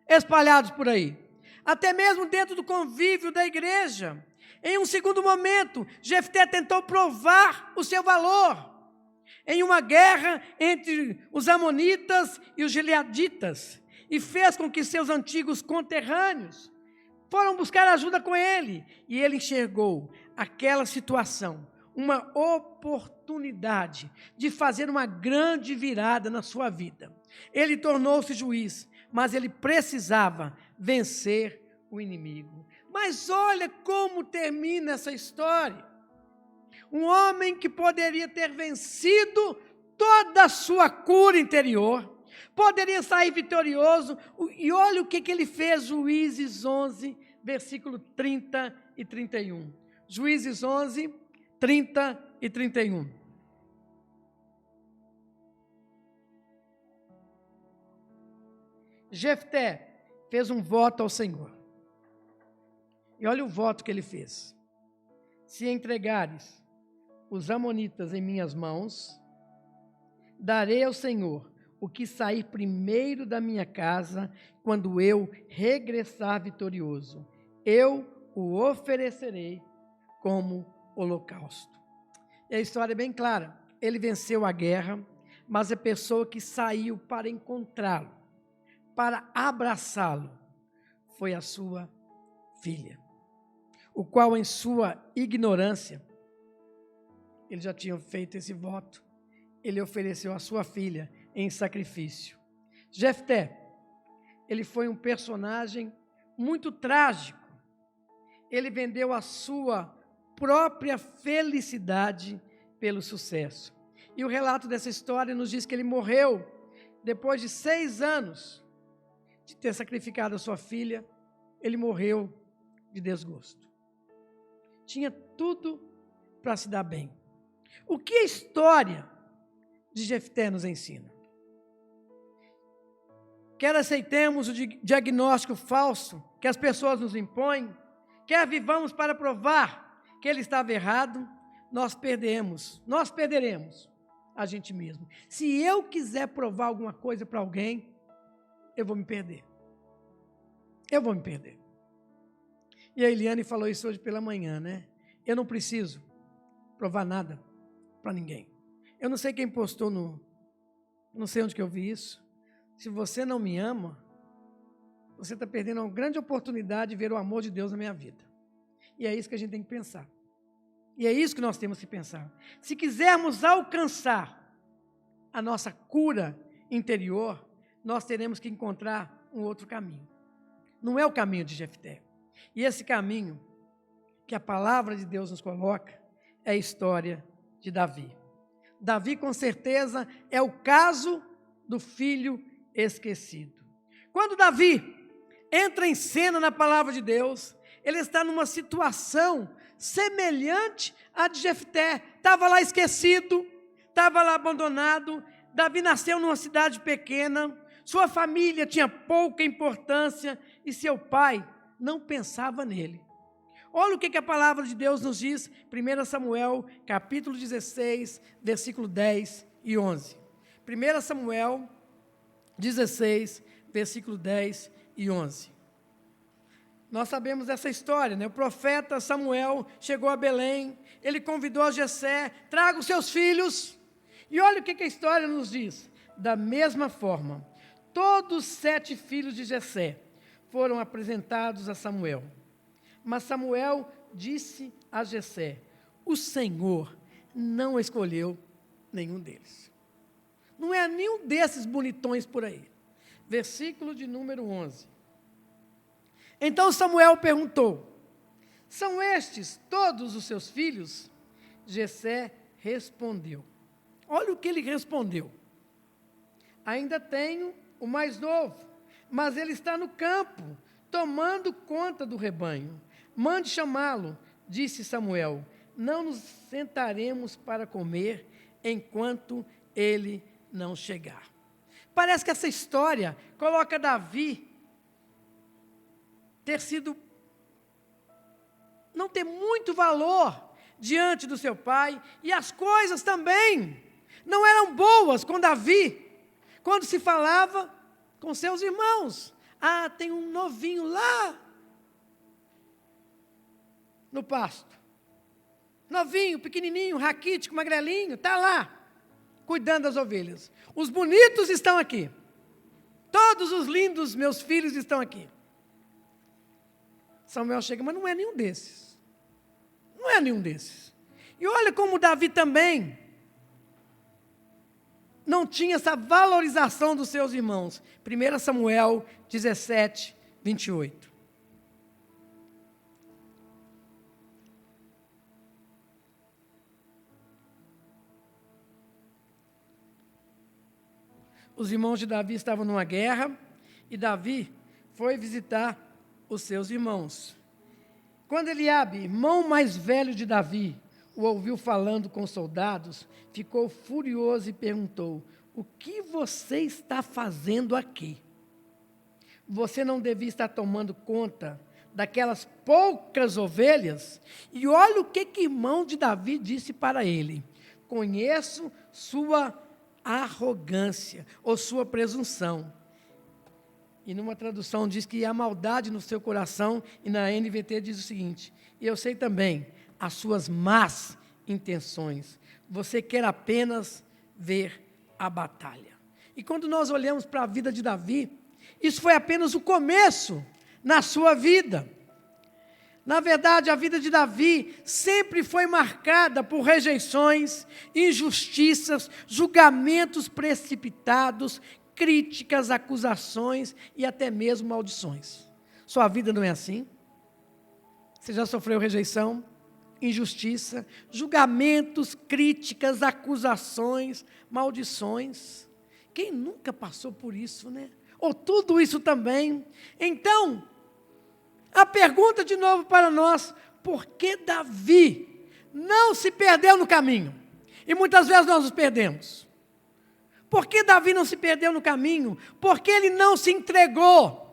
espalhados por aí, até mesmo dentro do convívio da igreja. Em um segundo momento, Jefté tentou provar o seu valor em uma guerra entre os amonitas e os gileaditas, e fez com que seus antigos conterrâneos foram buscar ajuda com ele, e ele enxergou aquela situação, uma oportunidade de fazer uma grande virada na sua vida. Ele tornou-se juiz, mas ele precisava vencer o inimigo. Mas olha como termina essa história. Um homem que poderia ter vencido toda a sua cura interior, poderia sair vitorioso, e olha o que ele fez, Juízes 11, versículo 30 e 31. Juízes 11, 30 e 31. Jefté fez um voto ao Senhor. E olha o voto que ele fez. Se entregares os amonitas em minhas mãos, darei ao Senhor o que sair primeiro da minha casa, quando eu regressar vitorioso. Eu o oferecerei como holocausto. E a história é bem clara. Ele venceu a guerra, mas a pessoa que saiu para encontrá-lo, para abraçá-lo, foi a sua filha, o qual em sua ignorância, ele já tinha feito esse voto, ele ofereceu a sua filha em sacrifício. Jefté, ele foi um personagem muito trágico. Ele vendeu a sua própria felicidade pelo sucesso. E o relato dessa história nos diz que ele morreu depois de 6 anos de ter sacrificado a sua filha. Ele morreu de desgosto. Tinha tudo para se dar bem. O que a história de Jefté nos ensina? Quer aceitemos o diagnóstico falso que as pessoas nos impõem, quer vivamos para provar que ele estava errado, nós perderemos a gente mesmo. Se eu quiser provar alguma coisa para alguém, eu vou me perder. Eu vou me perder. E a Eliane falou isso hoje pela manhã, né? Eu não preciso provar nada para ninguém. Eu não sei quem postou não sei onde que eu vi isso. Se você não me ama, você está perdendo uma grande oportunidade de ver o amor de Deus na minha vida. E é isso que a gente tem que pensar. E é isso que nós temos que pensar. Se quisermos alcançar a nossa cura interior, nós teremos que encontrar um outro caminho. Não é o caminho de Jefté. E esse caminho que a palavra de Deus nos coloca é a história de Davi. Davi, com certeza, é o caso do filho esquecido. Quando Davi entra em cena na palavra de Deus, ele está numa situação semelhante à de Jefté. Estava lá esquecido, estava lá abandonado. Davi nasceu numa cidade pequena, sua família tinha pouca importância e seu pai não pensava nele. Olha o que a palavra de Deus nos diz, 1 Samuel, capítulo 16, versículo 10 e 11. 1 Samuel 16, versículo 10 e 11. Nós sabemos essa história, né? O profeta Samuel chegou a Belém, ele convidou a Jessé, traga os seus filhos, E olha o que a história nos diz. Da mesma forma, todos os 7 filhos de Jessé foram apresentados a Samuel. Mas Samuel disse a Jessé: o Senhor não escolheu nenhum deles. Não é nenhum desses bonitões por aí. Versículo de número 11. Então Samuel perguntou: são estes todos os seus filhos? Jessé respondeu. Olha o que ele respondeu. Ainda tenho o mais novo, mas ele está no campo, tomando conta do rebanho. Mande chamá-lo, disse Samuel. Não nos sentaremos para comer enquanto ele não chegar. Parece que essa história coloca Davi não ter muito valor diante do seu pai, e as coisas também não eram boas com Davi, quando se falava com seus irmãos. Ah, tem um novinho lá no pasto. Novinho, pequenininho, raquítico, magrelinho, está lá, cuidando das ovelhas. Os bonitos estão aqui. Todos os lindos meus filhos estão aqui. Samuel chega, mas não é nenhum desses. Não é nenhum desses. E olha como Davi também não tinha essa valorização dos seus irmãos. 1 Samuel 17, 28. Os irmãos de Davi estavam numa guerra e Davi foi visitar os seus irmãos. Quando Eliabe, irmão mais velho de Davi, o ouviu falando com os soldados, ficou furioso e perguntou: o que você está fazendo aqui? Você não devia estar tomando conta daquelas poucas ovelhas? E olha o que irmão de Davi disse para ele: conheço sua arrogância ou sua presunção. E numa tradução diz que há maldade no seu coração, e na NVT diz o seguinte: e eu sei também as suas más intenções. Você quer apenas ver a batalha. E quando nós olhamos para a vida de Davi, isso foi apenas o começo na sua vida. Na verdade, a vida de Davi sempre foi marcada por rejeições, injustiças, julgamentos precipitados, críticas, acusações e até mesmo maldições. Sua vida não é assim? Você já sofreu rejeição, injustiça, julgamentos, críticas, acusações, maldições? Quem nunca passou por isso, né? Ou tudo isso também? Então, a pergunta de novo para nós: por que Davi não se perdeu no caminho? E muitas vezes nós nos perdemos. Por que Davi não se perdeu no caminho? Porque ele não se entregou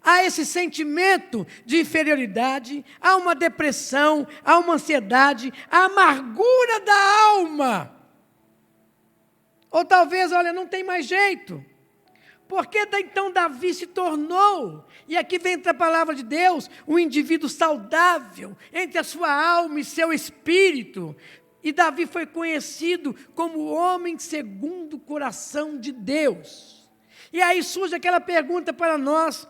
a esse sentimento de inferioridade, a uma depressão, a uma ansiedade, a amargura da alma. Ou talvez, olha, não tem mais jeito. Porque então Davi se tornou, e aqui vem a palavra de Deus, um indivíduo saudável entre a sua alma e seu espírito. E Davi foi conhecido como o homem segundo o coração de Deus. E aí surge aquela pergunta para nós: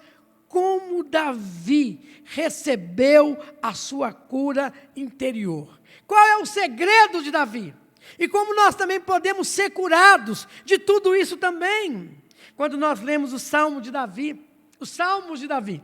como Davi recebeu a sua cura interior? Qual é o segredo de Davi? E como nós também podemos ser curados de tudo isso também? Quando nós lemos os Salmos de Davi,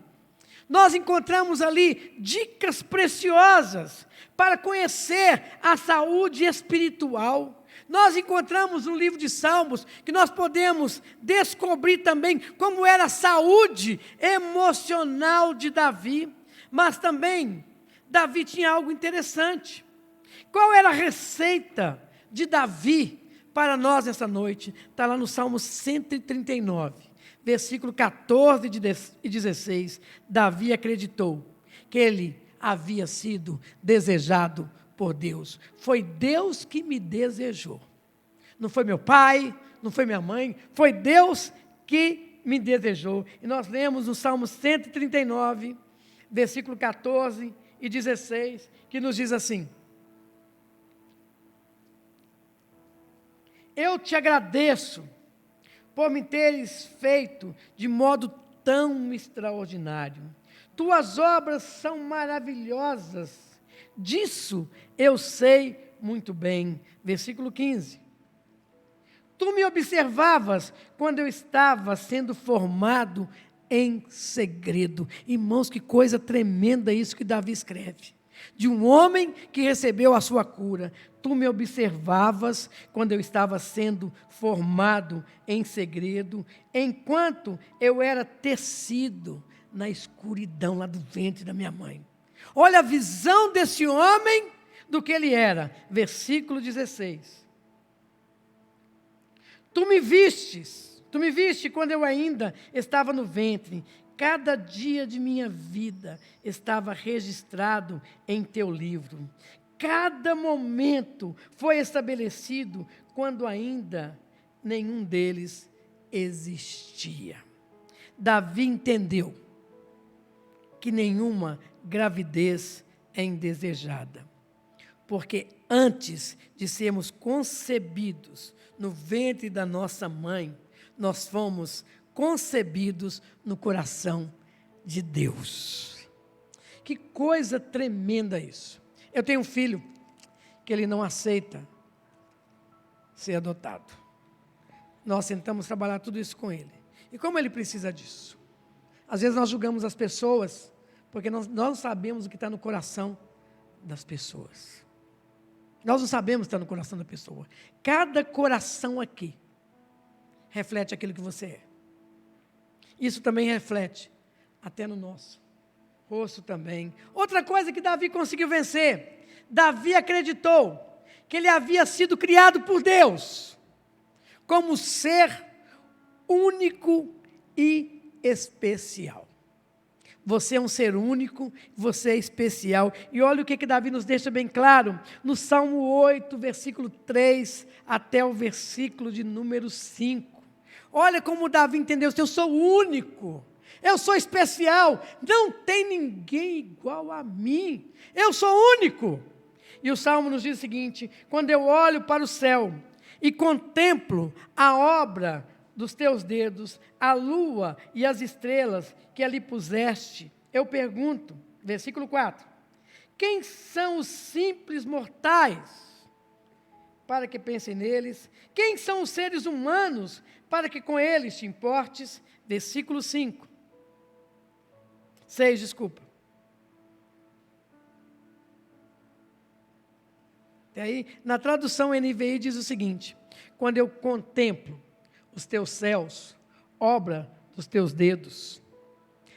nós encontramos ali dicas preciosas para conhecer a saúde espiritual. Nós encontramos no livro de Salmos que nós podemos descobrir também como era a saúde emocional de Davi. Mas também, Davi tinha algo interessante. Qual era a receita de Davi para nós essa noite? Está lá no Salmo 139, versículo 14 e 16. Davi acreditou que ele havia sido desejado por Deus. Foi Deus que me desejou. Não foi meu pai, não foi minha mãe, foi Deus que me desejou. E nós lemos no Salmo 139, versículo 14 e 16, que nos diz assim: eu te agradeço por me teres feito de modo tão extraordinário. Tuas obras são maravilhosas, disso eu sei muito bem. Versículo 15. Tu me observavas quando eu estava sendo formado em segredo. Irmãos, que coisa tremenda isso que Davi escreve. De um homem que recebeu a sua cura. Tu me observavas quando eu estava sendo formado em segredo, enquanto eu era tecido na escuridão lá do ventre da minha mãe. Olha a visão desse homem do que ele era. Versículo 16. Tu me viste quando eu ainda estava no ventre. Cada dia de minha vida estava registrado em teu livro. Cada momento foi estabelecido quando ainda nenhum deles existia. Davi entendeu que nenhuma gravidez é indesejada, porque antes de sermos concebidos no ventre da nossa mãe, nós fomos concebidos no coração de Deus. Que coisa tremenda isso. Eu tenho um filho que ele não aceita ser adotado. Nós tentamos trabalhar tudo isso com ele. E como ele precisa disso? Às vezes nós julgamos as pessoas porque nós não sabemos o que está no coração das pessoas. Nós não sabemos o que está no coração da pessoa. Cada coração aqui reflete aquilo que você é. Isso também reflete até no nosso rosto também. Outra coisa que Davi conseguiu vencer. Davi acreditou que ele havia sido criado por Deus como ser único e especial. Você é um ser único, você é especial. E olha o que Davi nos deixa bem claro, no Salmo 8, versículo 3, até o versículo de número 5. Olha como Davi entendeu, eu sou único, eu sou especial, não tem ninguém igual a mim, eu sou único. E o Salmo nos diz o seguinte: quando eu olho para o céu e contemplo a obra dos teus dedos, a lua e as estrelas que ali puseste, eu pergunto, versículo 4, quem são os simples mortais para que pensem neles? Quem são os seres humanos para que com eles te importes? Versículo 6, desculpa. E aí, na tradução NVI diz o seguinte: quando eu contemplo os teus céus, obra dos teus dedos,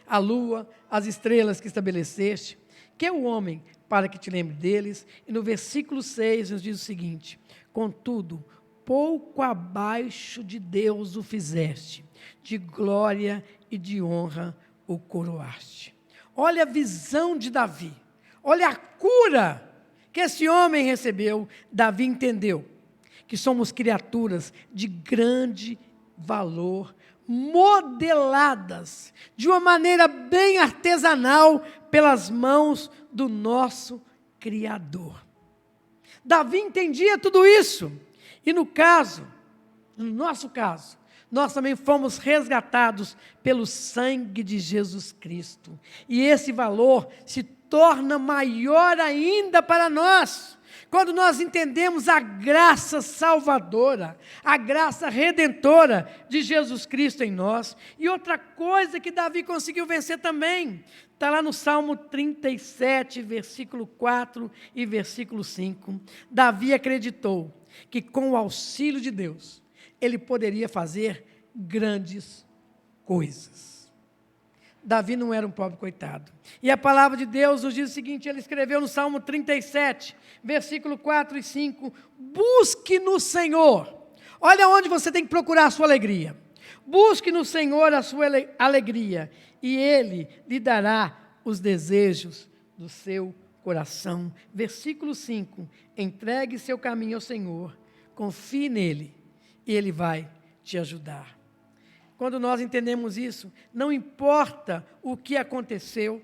a lua, as estrelas que estabeleceste, que é o homem para que te lembre deles? E no versículo 6 nos diz o seguinte: contudo, pouco abaixo de Deus o fizeste, de glória e de honra o coroaste. Olha a visão de Davi, olha a cura que esse homem recebeu. Davi entendeu que somos criaturas de grande valor, modeladas de uma maneira bem artesanal pelas mãos do nosso Criador. Davi entendia tudo isso. E no nosso caso, nós também fomos resgatados pelo sangue de Jesus Cristo. E esse valor se torna maior ainda para nós, quando nós entendemos a graça salvadora, a graça redentora de Jesus Cristo em nós. E outra coisa que Davi conseguiu vencer também, está lá no Salmo 37, versículo 4 e versículo 5. Davi acreditou que com o auxílio de Deus, ele poderia fazer grandes coisas. Davi não era um pobre coitado. E a palavra de Deus nos diz o seguinte, ele escreveu no Salmo 37, versículo 4 e 5, busque no Senhor. Olha onde você tem que procurar a sua alegria. Busque no Senhor a sua alegria, e Ele lhe dará os desejos do seu coração. Versículo 5, entregue seu caminho ao Senhor, confie nele, e Ele vai te ajudar. Quando nós entendemos isso, não importa o que aconteceu,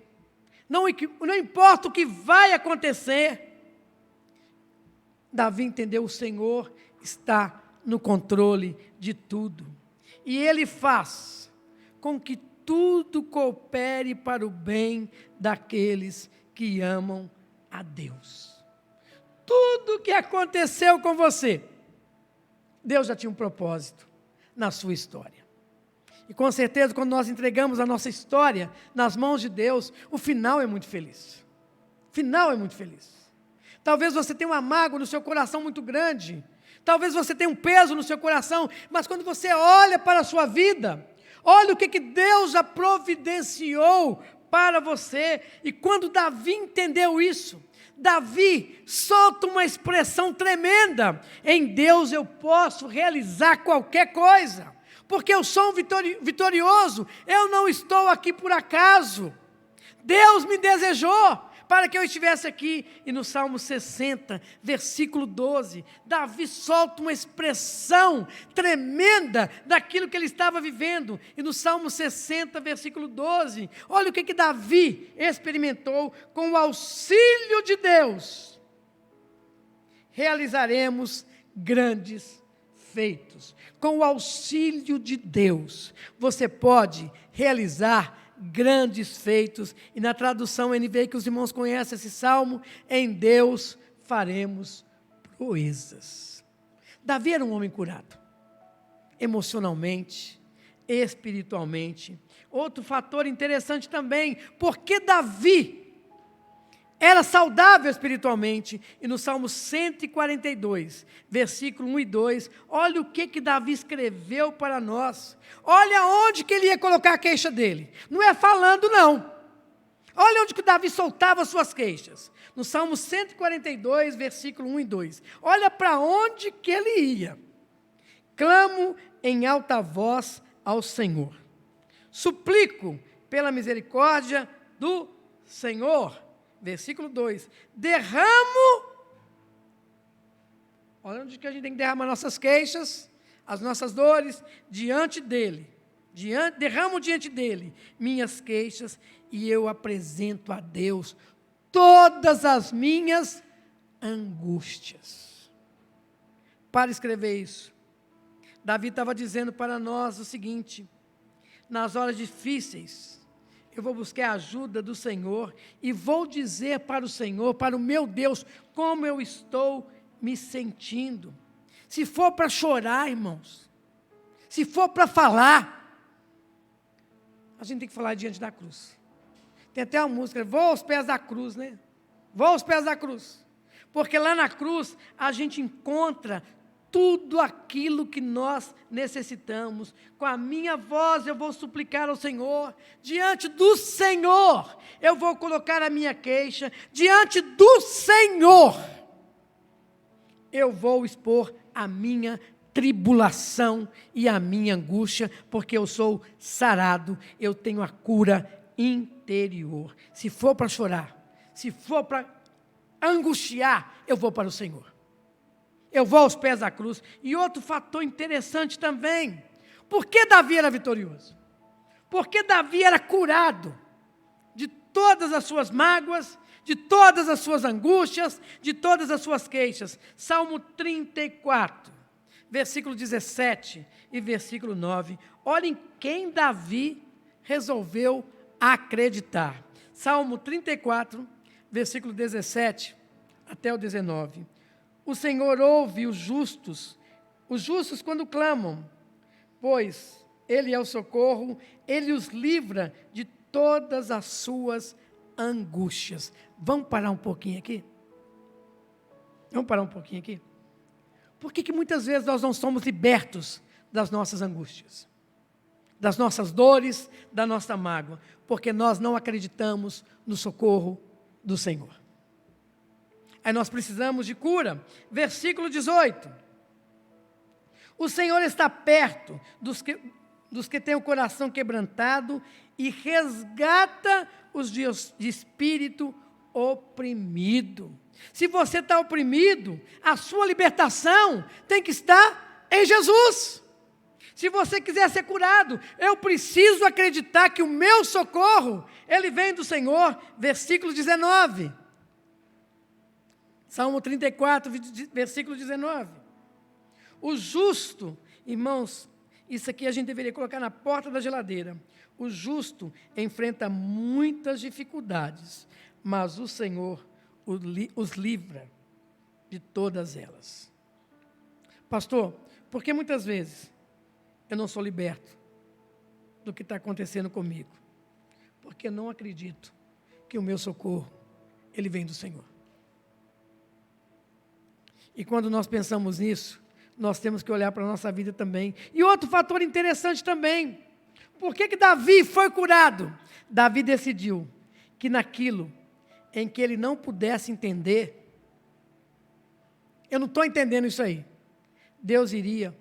não importa o que vai acontecer, Davi entendeu, o Senhor está no controle de tudo. E Ele faz com que tudo coopere para o bem daqueles que amam a Deus. Tudo que aconteceu com você, Deus já tinha um propósito na sua história. E com certeza, quando nós entregamos a nossa história nas mãos de Deus, o final é muito feliz. O final é muito feliz. Talvez você tenha uma mágoa no seu coração muito grande. Talvez você tenha um peso no seu coração. Mas quando você olha para a sua vida, olha o que Deus já providenciou para você. E quando Davi entendeu isso, Davi solta uma expressão tremenda: em Deus eu posso realizar qualquer coisa, porque eu sou um vitorioso, eu não estou aqui por acaso. Deus me desejou para que eu estivesse aqui. E no Salmo 60, versículo 12, Davi solta uma expressão tremenda daquilo que ele estava vivendo. E no Salmo 60, versículo 12, olha o que Davi experimentou: com o auxílio de Deus, realizaremos grandes feitos. Com o auxílio de Deus, você pode realizar grandes feitos. E na tradução NVI, que os irmãos conhecem esse salmo, em Deus faremos proezas. Davi era um homem curado, emocionalmente, espiritualmente. Outro fator interessante também, porque Davi era saudável espiritualmente. E no Salmo 142, versículo 1 e 2, olha o que Davi escreveu para nós. Olha onde que ele ia colocar a queixa dele. Não é falando, não. Olha onde que Davi soltava as suas queixas. No Salmo 142, versículo 1 e 2. Olha para onde que ele ia. Clamo em alta voz ao Senhor. Suplico pela misericórdia do Senhor. Versículo 2, derramo, olha onde que a gente tem que derramar nossas queixas, as nossas dores, diante dele, derramo diante dele minhas queixas, e eu apresento a Deus todas as minhas angústias. Para escrever isso, Davi estava dizendo para nós o seguinte: nas horas difíceis, eu vou buscar a ajuda do Senhor e vou dizer para o Senhor, para o meu Deus, como eu estou me sentindo. Se for para chorar, irmãos, se for para falar, a gente tem que falar diante da cruz. Tem até uma música, vou aos pés da cruz, né? Vou aos pés da cruz. Porque lá na cruz a gente encontra tudo aquilo que nós necessitamos. Com a minha voz eu vou suplicar ao Senhor, diante do Senhor eu vou colocar a minha queixa, diante do Senhor eu vou expor a minha tribulação e a minha angústia, porque eu sou sarado, eu tenho a cura interior. Se for para chorar, se for para angustiar, eu vou para o Senhor. Eu vou aos pés da cruz. E outro fator interessante também, por que Davi era vitorioso? Porque Davi era curado de todas as suas mágoas, de todas as suas angústias, de todas as suas queixas. Salmo 34, versículo 17 e versículo 9. Olhem quem Davi resolveu acreditar. Salmo 34, versículo 17 até o 19. O Senhor ouve os justos quando clamam, pois Ele é o socorro, Ele os livra de todas as suas angústias. Vamos parar um pouquinho aqui? Vamos parar um pouquinho aqui? Por que muitas vezes nós não somos libertos das nossas angústias, das nossas dores, da nossa mágoa? Porque nós não acreditamos no socorro do Senhor. Aí nós precisamos de cura. Versículo 18. O Senhor está perto dos que têm o coração quebrantado e resgata os de espírito oprimido. Se você está oprimido, a sua libertação tem que estar em Jesus. Se você quiser ser curado, eu preciso acreditar que o meu socorro, ele vem do Senhor. Versículo 19. Salmo 34, versículo 19. O justo, irmãos, isso aqui a gente deveria colocar na porta da geladeira. O justo enfrenta muitas dificuldades, mas o Senhor os livra de todas elas. Pastor, por que muitas vezes eu não sou liberto do que está acontecendo comigo? Porque eu não acredito que o meu socorro, ele vem do Senhor. E quando nós pensamos nisso, nós temos que olhar para a nossa vida também. E outro fator interessante também, por que Davi foi curado? Davi decidiu que naquilo em que ele não pudesse entender, eu não estou entendendo isso aí, Deus iria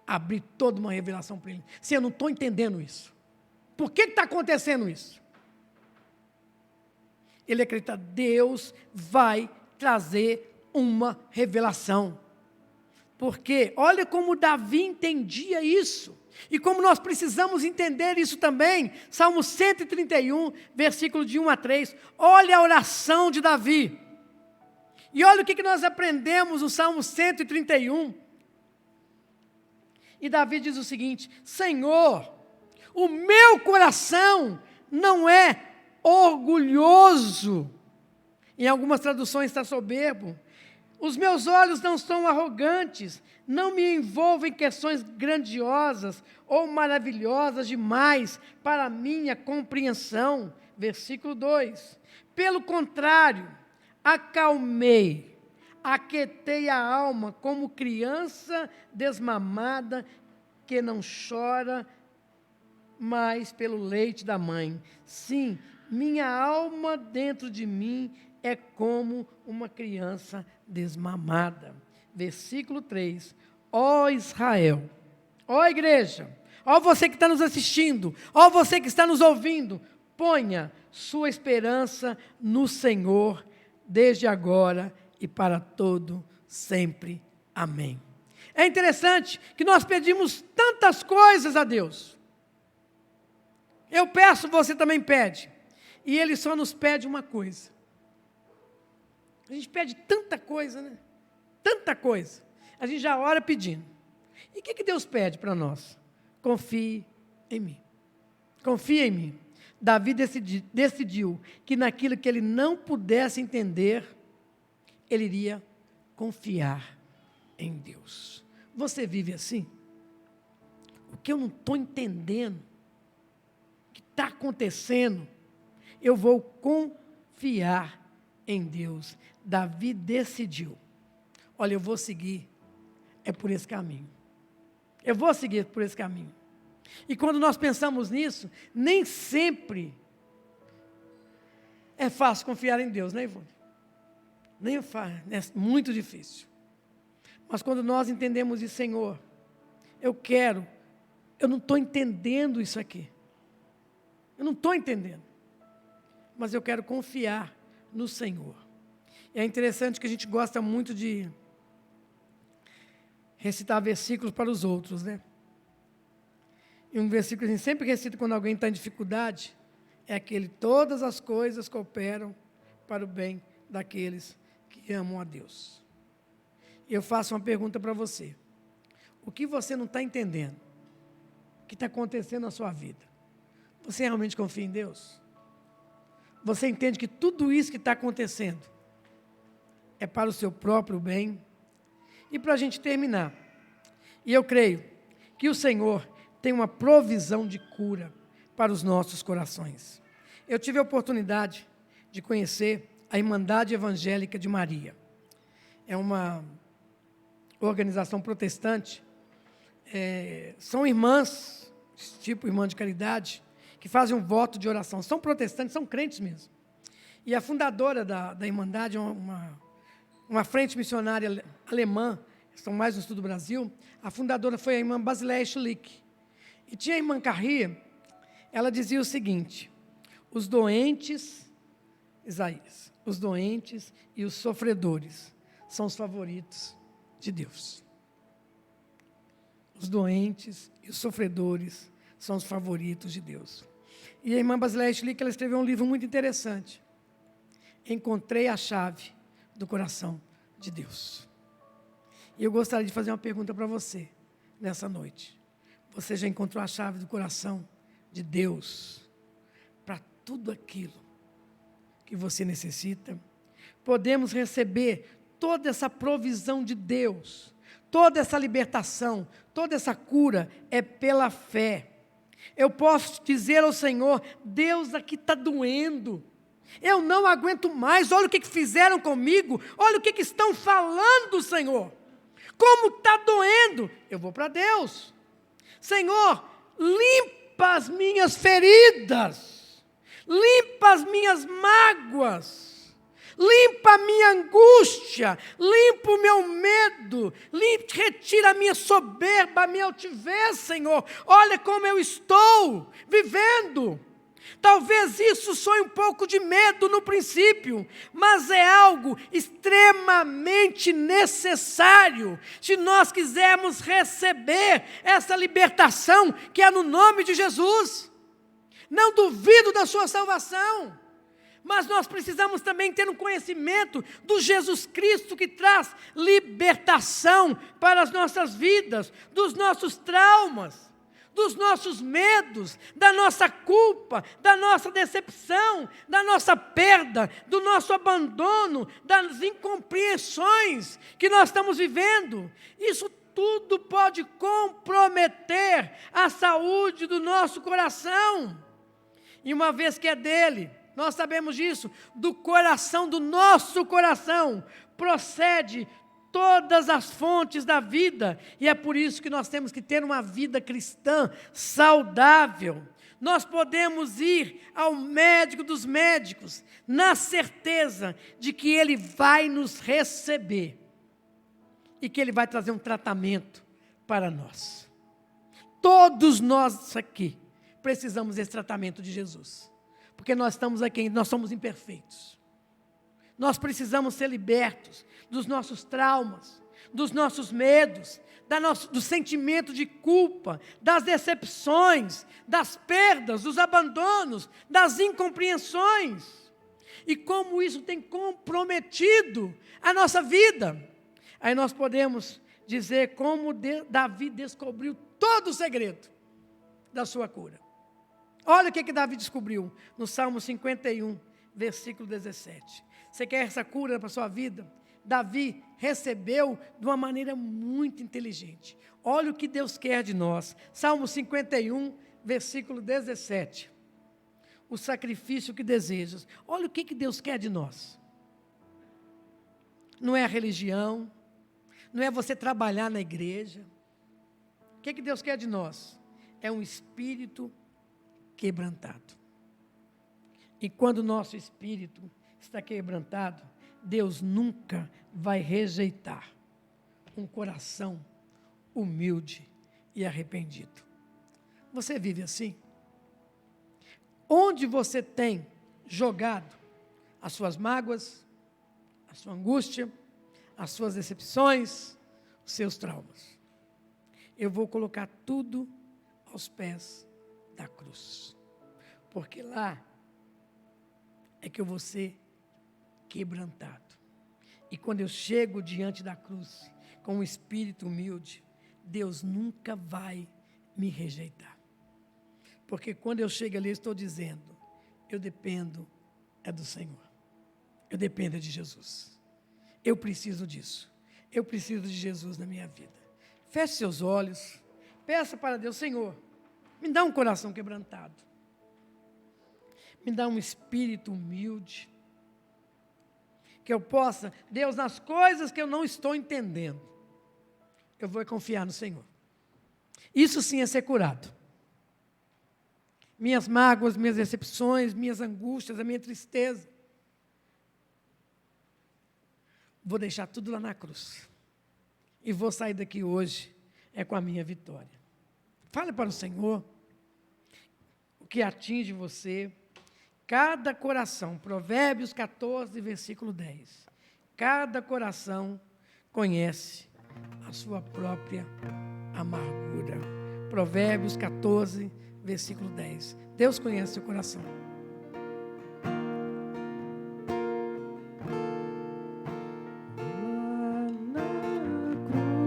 abrir toda uma revelação para ele. Se eu não estou entendendo isso, por que está acontecendo isso? Ele acredita, Deus vai trazer uma revelação. Porque olha como Davi entendia isso. E como nós precisamos entender isso também. Salmo 131, versículo de 1 a 3. Olha a oração de Davi. E olha o que nós aprendemos no Salmo 131. E Davi diz o seguinte: Senhor, o meu coração não é orgulhoso. Em algumas traduções está soberbo. Os meus olhos não são arrogantes, não me envolvem em questões grandiosas ou maravilhosas demais para a minha compreensão. Versículo 2. Pelo contrário, acalmei, aquietei a alma como criança desmamada que não chora mais pelo leite da mãe. Sim, minha alma dentro de mim é como uma criança desmamada. Versículo 3. Ó Israel, ó igreja, ó você que está nos assistindo, ó você que está nos ouvindo, ponha sua esperança no Senhor, desde agora e para todo sempre. Amém. É interessante que nós pedimos tantas coisas a Deus. Eu peço, você também pede. E Ele só nos pede uma coisa. A gente pede tanta coisa, né? Tanta coisa. A gente já ora pedindo. E o que Deus pede para nós? Confie em mim. Confie em mim. Davi decidiu que naquilo que ele não pudesse entender, ele iria confiar em Deus. Você vive assim? O que eu não estou entendendo, o que está acontecendo, eu vou confiar em Deus. Davi decidiu, olha, eu vou seguir, é por esse caminho. Eu vou seguir por esse caminho. E quando nós pensamos nisso, nem sempre é fácil confiar em Deus, né, Ivone? Nem é fácil, é muito difícil. Mas quando nós entendemos isso, Senhor, eu não estou entendendo isso aqui. Eu não estou entendendo. Mas eu quero confiar no Senhor. E é interessante que a gente gosta muito de recitar versículos para os outros, né? E um versículo que a gente sempre recita quando alguém está em dificuldade é aquele: todas as coisas cooperam para o bem daqueles que amam a Deus. E eu faço uma pergunta para você: o que você não está entendendo? O que está acontecendo na sua vida? Você realmente confia em Deus? Você entende que tudo isso que está acontecendo é para o seu próprio bem? E para a gente terminar, e eu creio que o Senhor tem uma provisão de cura para os nossos corações. Eu tive a oportunidade de conhecer a Irmandade Evangélica de Maria. É uma organização protestante. São irmãs, tipo irmã de caridade, que fazem um voto de oração. São protestantes, são crentes mesmo. E a fundadora da Irmandade é uma frente missionária alemã, estão mais no sul do Brasil. A fundadora foi a irmã Basileia Schlick. E tinha a irmã Carria, ela dizia o seguinte: os doentes, Isaías, os doentes e os sofredores são os favoritos de Deus. Os doentes e os sofredores são os favoritos de Deus. E a irmã Basileia Schlick, ela escreveu um livro muito interessante. Encontrei a chave do coração de Deus. E eu gostaria de fazer uma pergunta para você nessa noite. Você já encontrou a chave do coração de Deus para tudo aquilo que você necessita? Podemos receber toda essa provisão de Deus, toda essa libertação, toda essa cura é pela fé. Eu posso dizer ao Senhor: Deus, aqui está doendo. Eu não aguento mais. Olha o que fizeram comigo. Olha o que estão falando, Senhor. Como está doendo. Eu vou para Deus. Senhor, limpa as minhas feridas. Limpa as minhas mágoas. Limpa a minha angústia, limpa o meu medo, retira a minha soberba, a minha altivez, Senhor. Olha como eu estou vivendo. Talvez isso soe um pouco de medo no princípio, mas é algo extremamente necessário, se nós quisermos receber essa libertação que é no nome de Jesus. Não duvido da sua salvação. Mas nós precisamos também ter um conhecimento do Jesus Cristo que traz libertação para as nossas vidas, dos nossos traumas, dos nossos medos, da nossa culpa, da nossa decepção, da nossa perda, do nosso abandono, das incompreensões que nós estamos vivendo. Isso tudo pode comprometer a saúde do nosso coração. E uma vez que é dele, nós sabemos disso, do coração, do nosso coração, procede todas as fontes da vida, e é por isso que nós temos que ter uma vida cristã saudável. Nós podemos ir ao médico dos médicos, na certeza de que ele vai nos receber, e que ele vai trazer um tratamento para nós. Todos nós aqui precisamos desse tratamento de Jesus. Porque nós estamos aqui, nós somos imperfeitos. Nós precisamos ser libertos dos nossos traumas, dos nossos medos, do sentimento de culpa, das decepções, das perdas, dos abandonos, das incompreensões. E como isso tem comprometido a nossa vida. Aí nós podemos dizer como Davi descobriu todo o segredo da sua cura. Olha o que Davi descobriu no Salmo 51, versículo 17. Você quer essa cura para a sua vida? Davi recebeu de uma maneira muito inteligente. Olha o que Deus quer de nós. Salmo 51, versículo 17. O sacrifício que desejas. Olha o que Deus quer de nós. Não é a religião, não é você trabalhar na igreja. O que Deus quer de nós? É um espírito quebrantado. E quando o nosso espírito está quebrantado, Deus nunca vai rejeitar um coração humilde e arrependido. Você vive assim? Onde você tem jogado as suas mágoas, a sua angústia, as suas decepções, os seus traumas? Eu vou colocar tudo aos pés da cruz, porque lá é que eu vou ser quebrantado. E quando eu chego diante da cruz com um espírito humilde, Deus nunca vai me rejeitar, porque quando eu chego ali, eu estou dizendo: eu dependo do Senhor, eu dependo de Jesus, eu preciso disso, eu preciso de Jesus na minha vida. Feche seus olhos, peça para Deus: Senhor, me dá um coração quebrantado. Me dá um espírito humilde. Que eu possa, Deus, nas coisas que eu não estou entendendo, eu vou confiar no Senhor. Isso sim é ser curado. Minhas mágoas, minhas decepções, minhas angústias, a minha tristeza, vou deixar tudo lá na cruz. E vou sair daqui hoje com a minha vitória. Fale para o Senhor o que atinge você. Cada coração, Provérbios 14, versículo 10. Cada coração conhece a sua própria amargura. Provérbios 14, versículo 10. Deus conhece seu coração. Lá na cruz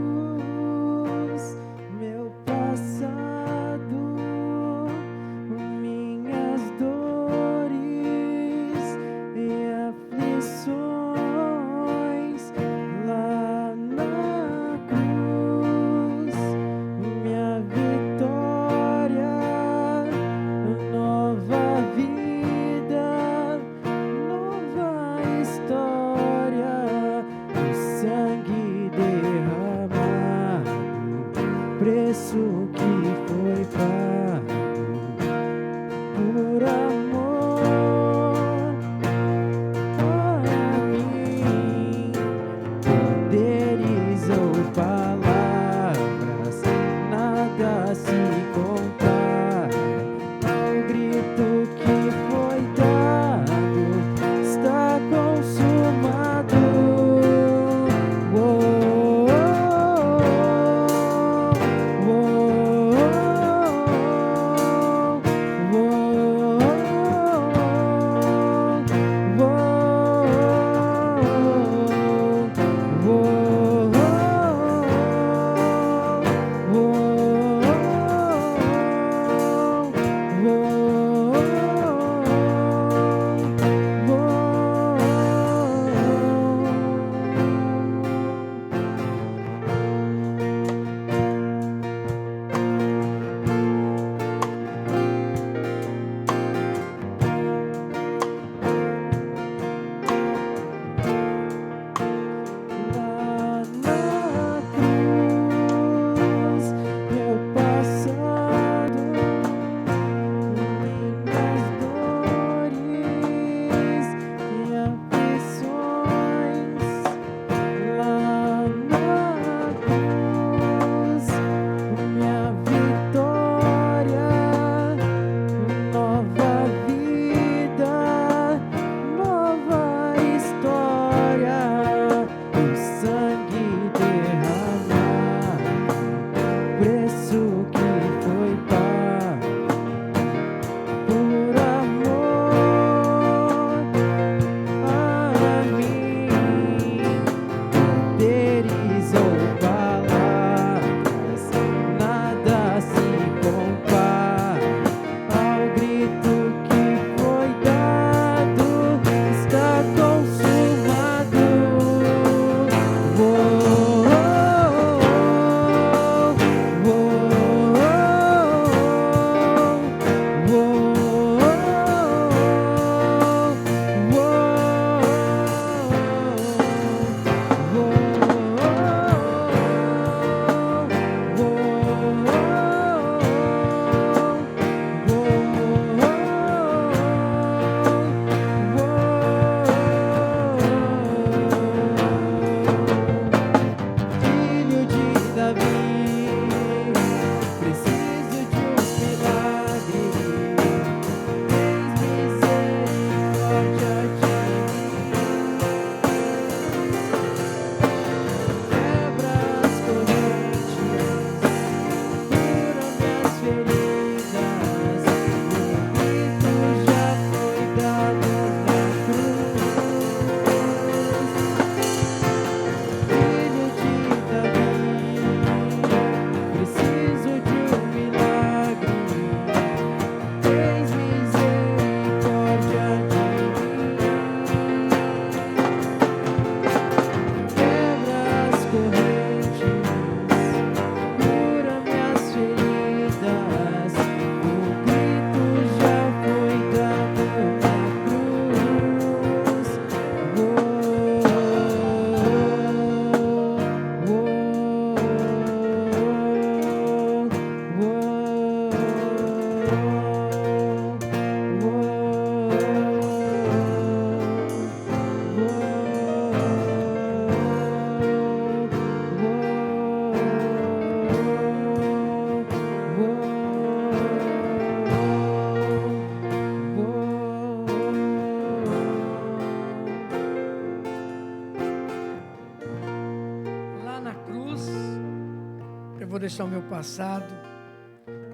vou deixar o meu passado,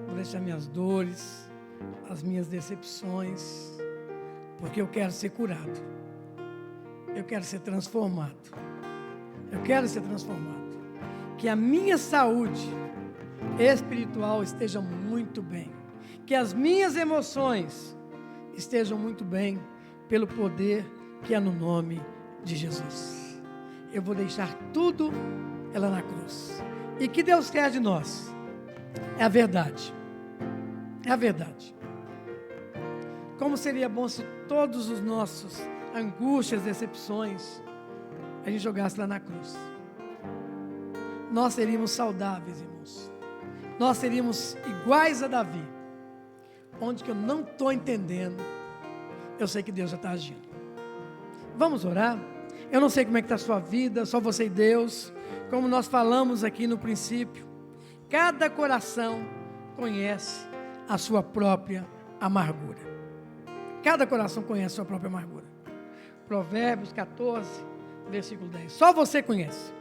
vou deixar minhas dores, as minhas decepções, porque eu quero ser curado. Eu quero ser transformado. Eu quero ser transformado. Que a minha saúde espiritual esteja muito bem. Que as minhas emoções estejam muito bem pelo poder que é no nome de Jesus. Eu vou deixar tudo ela na cruz. E que Deus quer de nós é a verdade. É a verdade. Como seria bom se todos os nossos angústias, decepções, a gente jogasse lá na cruz. Nós seríamos saudáveis, irmãos. Nós seríamos iguais a Davi. Onde que eu não estou entendendo, eu sei que Deus já está agindo. Vamos orar? Eu não sei como é que está a sua vida, só você e Deus. Como nós falamos aqui no princípio, cada coração conhece a sua própria amargura. Cada coração conhece a sua própria amargura. Provérbios 14, versículo 10. Só você conhece.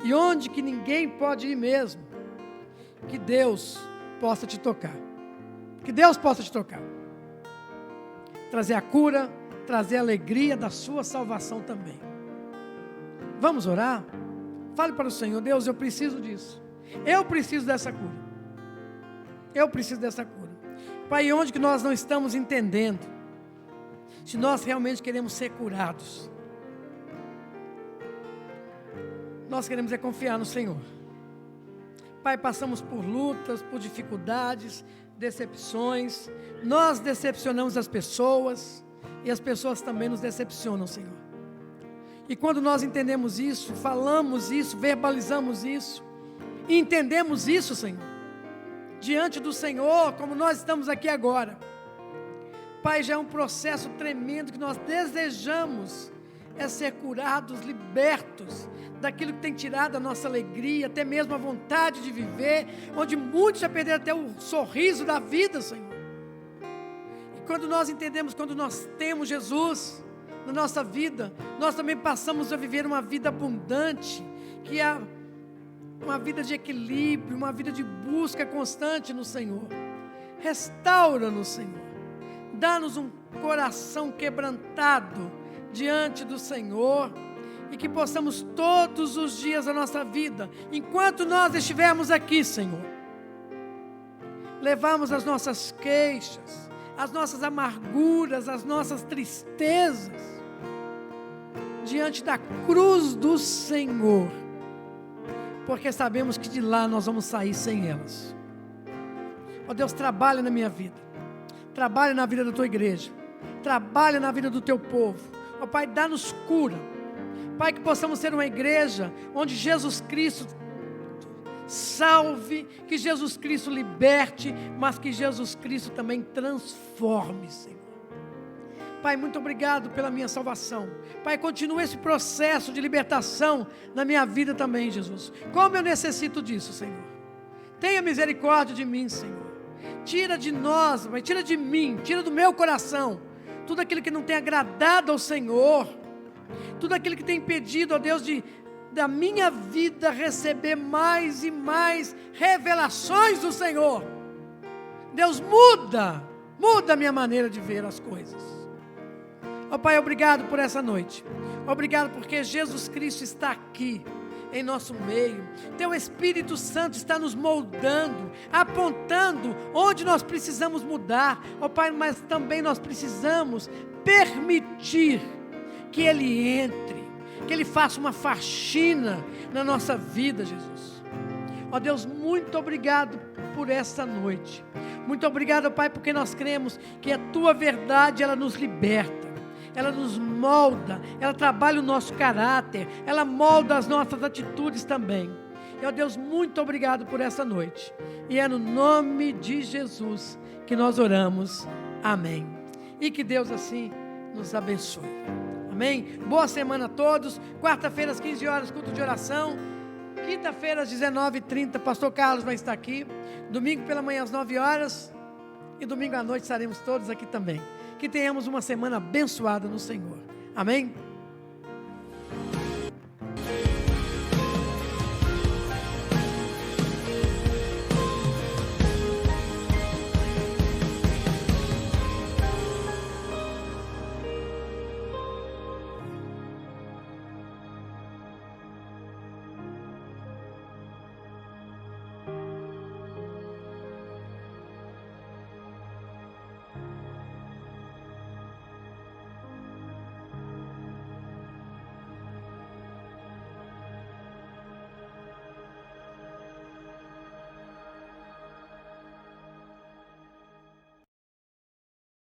E onde que ninguém pode ir mesmo, que Deus possa te tocar. Que Deus possa te tocar. Trazer a cura, trazer a alegria da sua salvação também. Vamos orar? Fale para o Senhor: Deus, eu preciso disso. Eu preciso dessa cura. Eu preciso dessa cura. Pai, onde que nós não estamos entendendo, se nós realmente queremos ser curados, nós queremos é confiar no Senhor. Pai, passamos por lutas, por dificuldades, decepções. Nós decepcionamos as pessoas e as pessoas também nos decepcionam, Senhor. E quando nós entendemos isso, falamos isso, verbalizamos isso, e entendemos isso, Senhor, diante do Senhor, como nós estamos aqui agora, Pai, já é um processo tremendo que nós desejamos é ser curados, libertos daquilo que tem tirado a nossa alegria, até mesmo a vontade de viver, onde muitos já perderam até o sorriso da vida, Senhor. E quando nós entendemos, quando nós temos Jesus na nossa vida, nós também passamos a viver uma vida abundante, que é uma vida de equilíbrio, uma vida de busca constante no Senhor. Restaura-nos, Senhor. Dá-nos um coração quebrantado diante do Senhor, e que possamos todos os dias da nossa vida, enquanto nós estivermos aqui, Senhor, levarmos as nossas queixas, as nossas amarguras, as nossas tristezas diante da cruz do Senhor, porque sabemos que de lá nós vamos sair sem elas. Ó Deus, trabalha na minha vida, trabalha na vida da tua igreja, trabalha na vida do teu povo. Ó Pai, dá-nos cura. Pai, que possamos ser uma igreja onde Jesus Cristo salve, que Jesus Cristo liberte, mas que Jesus Cristo também transforme, Senhor. Pai, muito obrigado pela minha salvação. Pai, continua esse processo de libertação na minha vida também, Jesus. Como eu necessito disso, Senhor. Tenha misericórdia de mim, Senhor. Tira de nós, Pai, tira de mim, tira do meu coração tudo aquilo que não tem agradado ao Senhor, tudo aquilo que tem impedido, ó Deus, da minha vida receber mais e mais revelações do Senhor. Deus, muda a minha maneira de ver as coisas. Ó Pai, obrigado por essa noite, obrigado porque Jesus Cristo está aqui em nosso meio. Teu Espírito Santo está nos moldando, apontando onde nós precisamos mudar, ó Pai, mas também nós precisamos permitir que Ele entre, que Ele faça uma faxina na nossa vida, Jesus. Ó Deus, muito obrigado por essa noite, muito obrigado, ó Pai, porque nós cremos que a Tua verdade, ela nos liberta, ela nos molda, ela trabalha o nosso caráter, ela molda as nossas atitudes também. E, ó Deus, muito obrigado por essa noite. E é no nome de Jesus que nós oramos. Amém. E que Deus assim nos abençoe. Amém? Boa semana a todos. Quarta-feira às 15 horas, culto de oração. Quinta-feira às 19h30, pastor Carlos vai estar aqui. Domingo pela manhã às 9 horas. E domingo à noite estaremos todos aqui também. Que tenhamos uma semana abençoada no Senhor. Amém?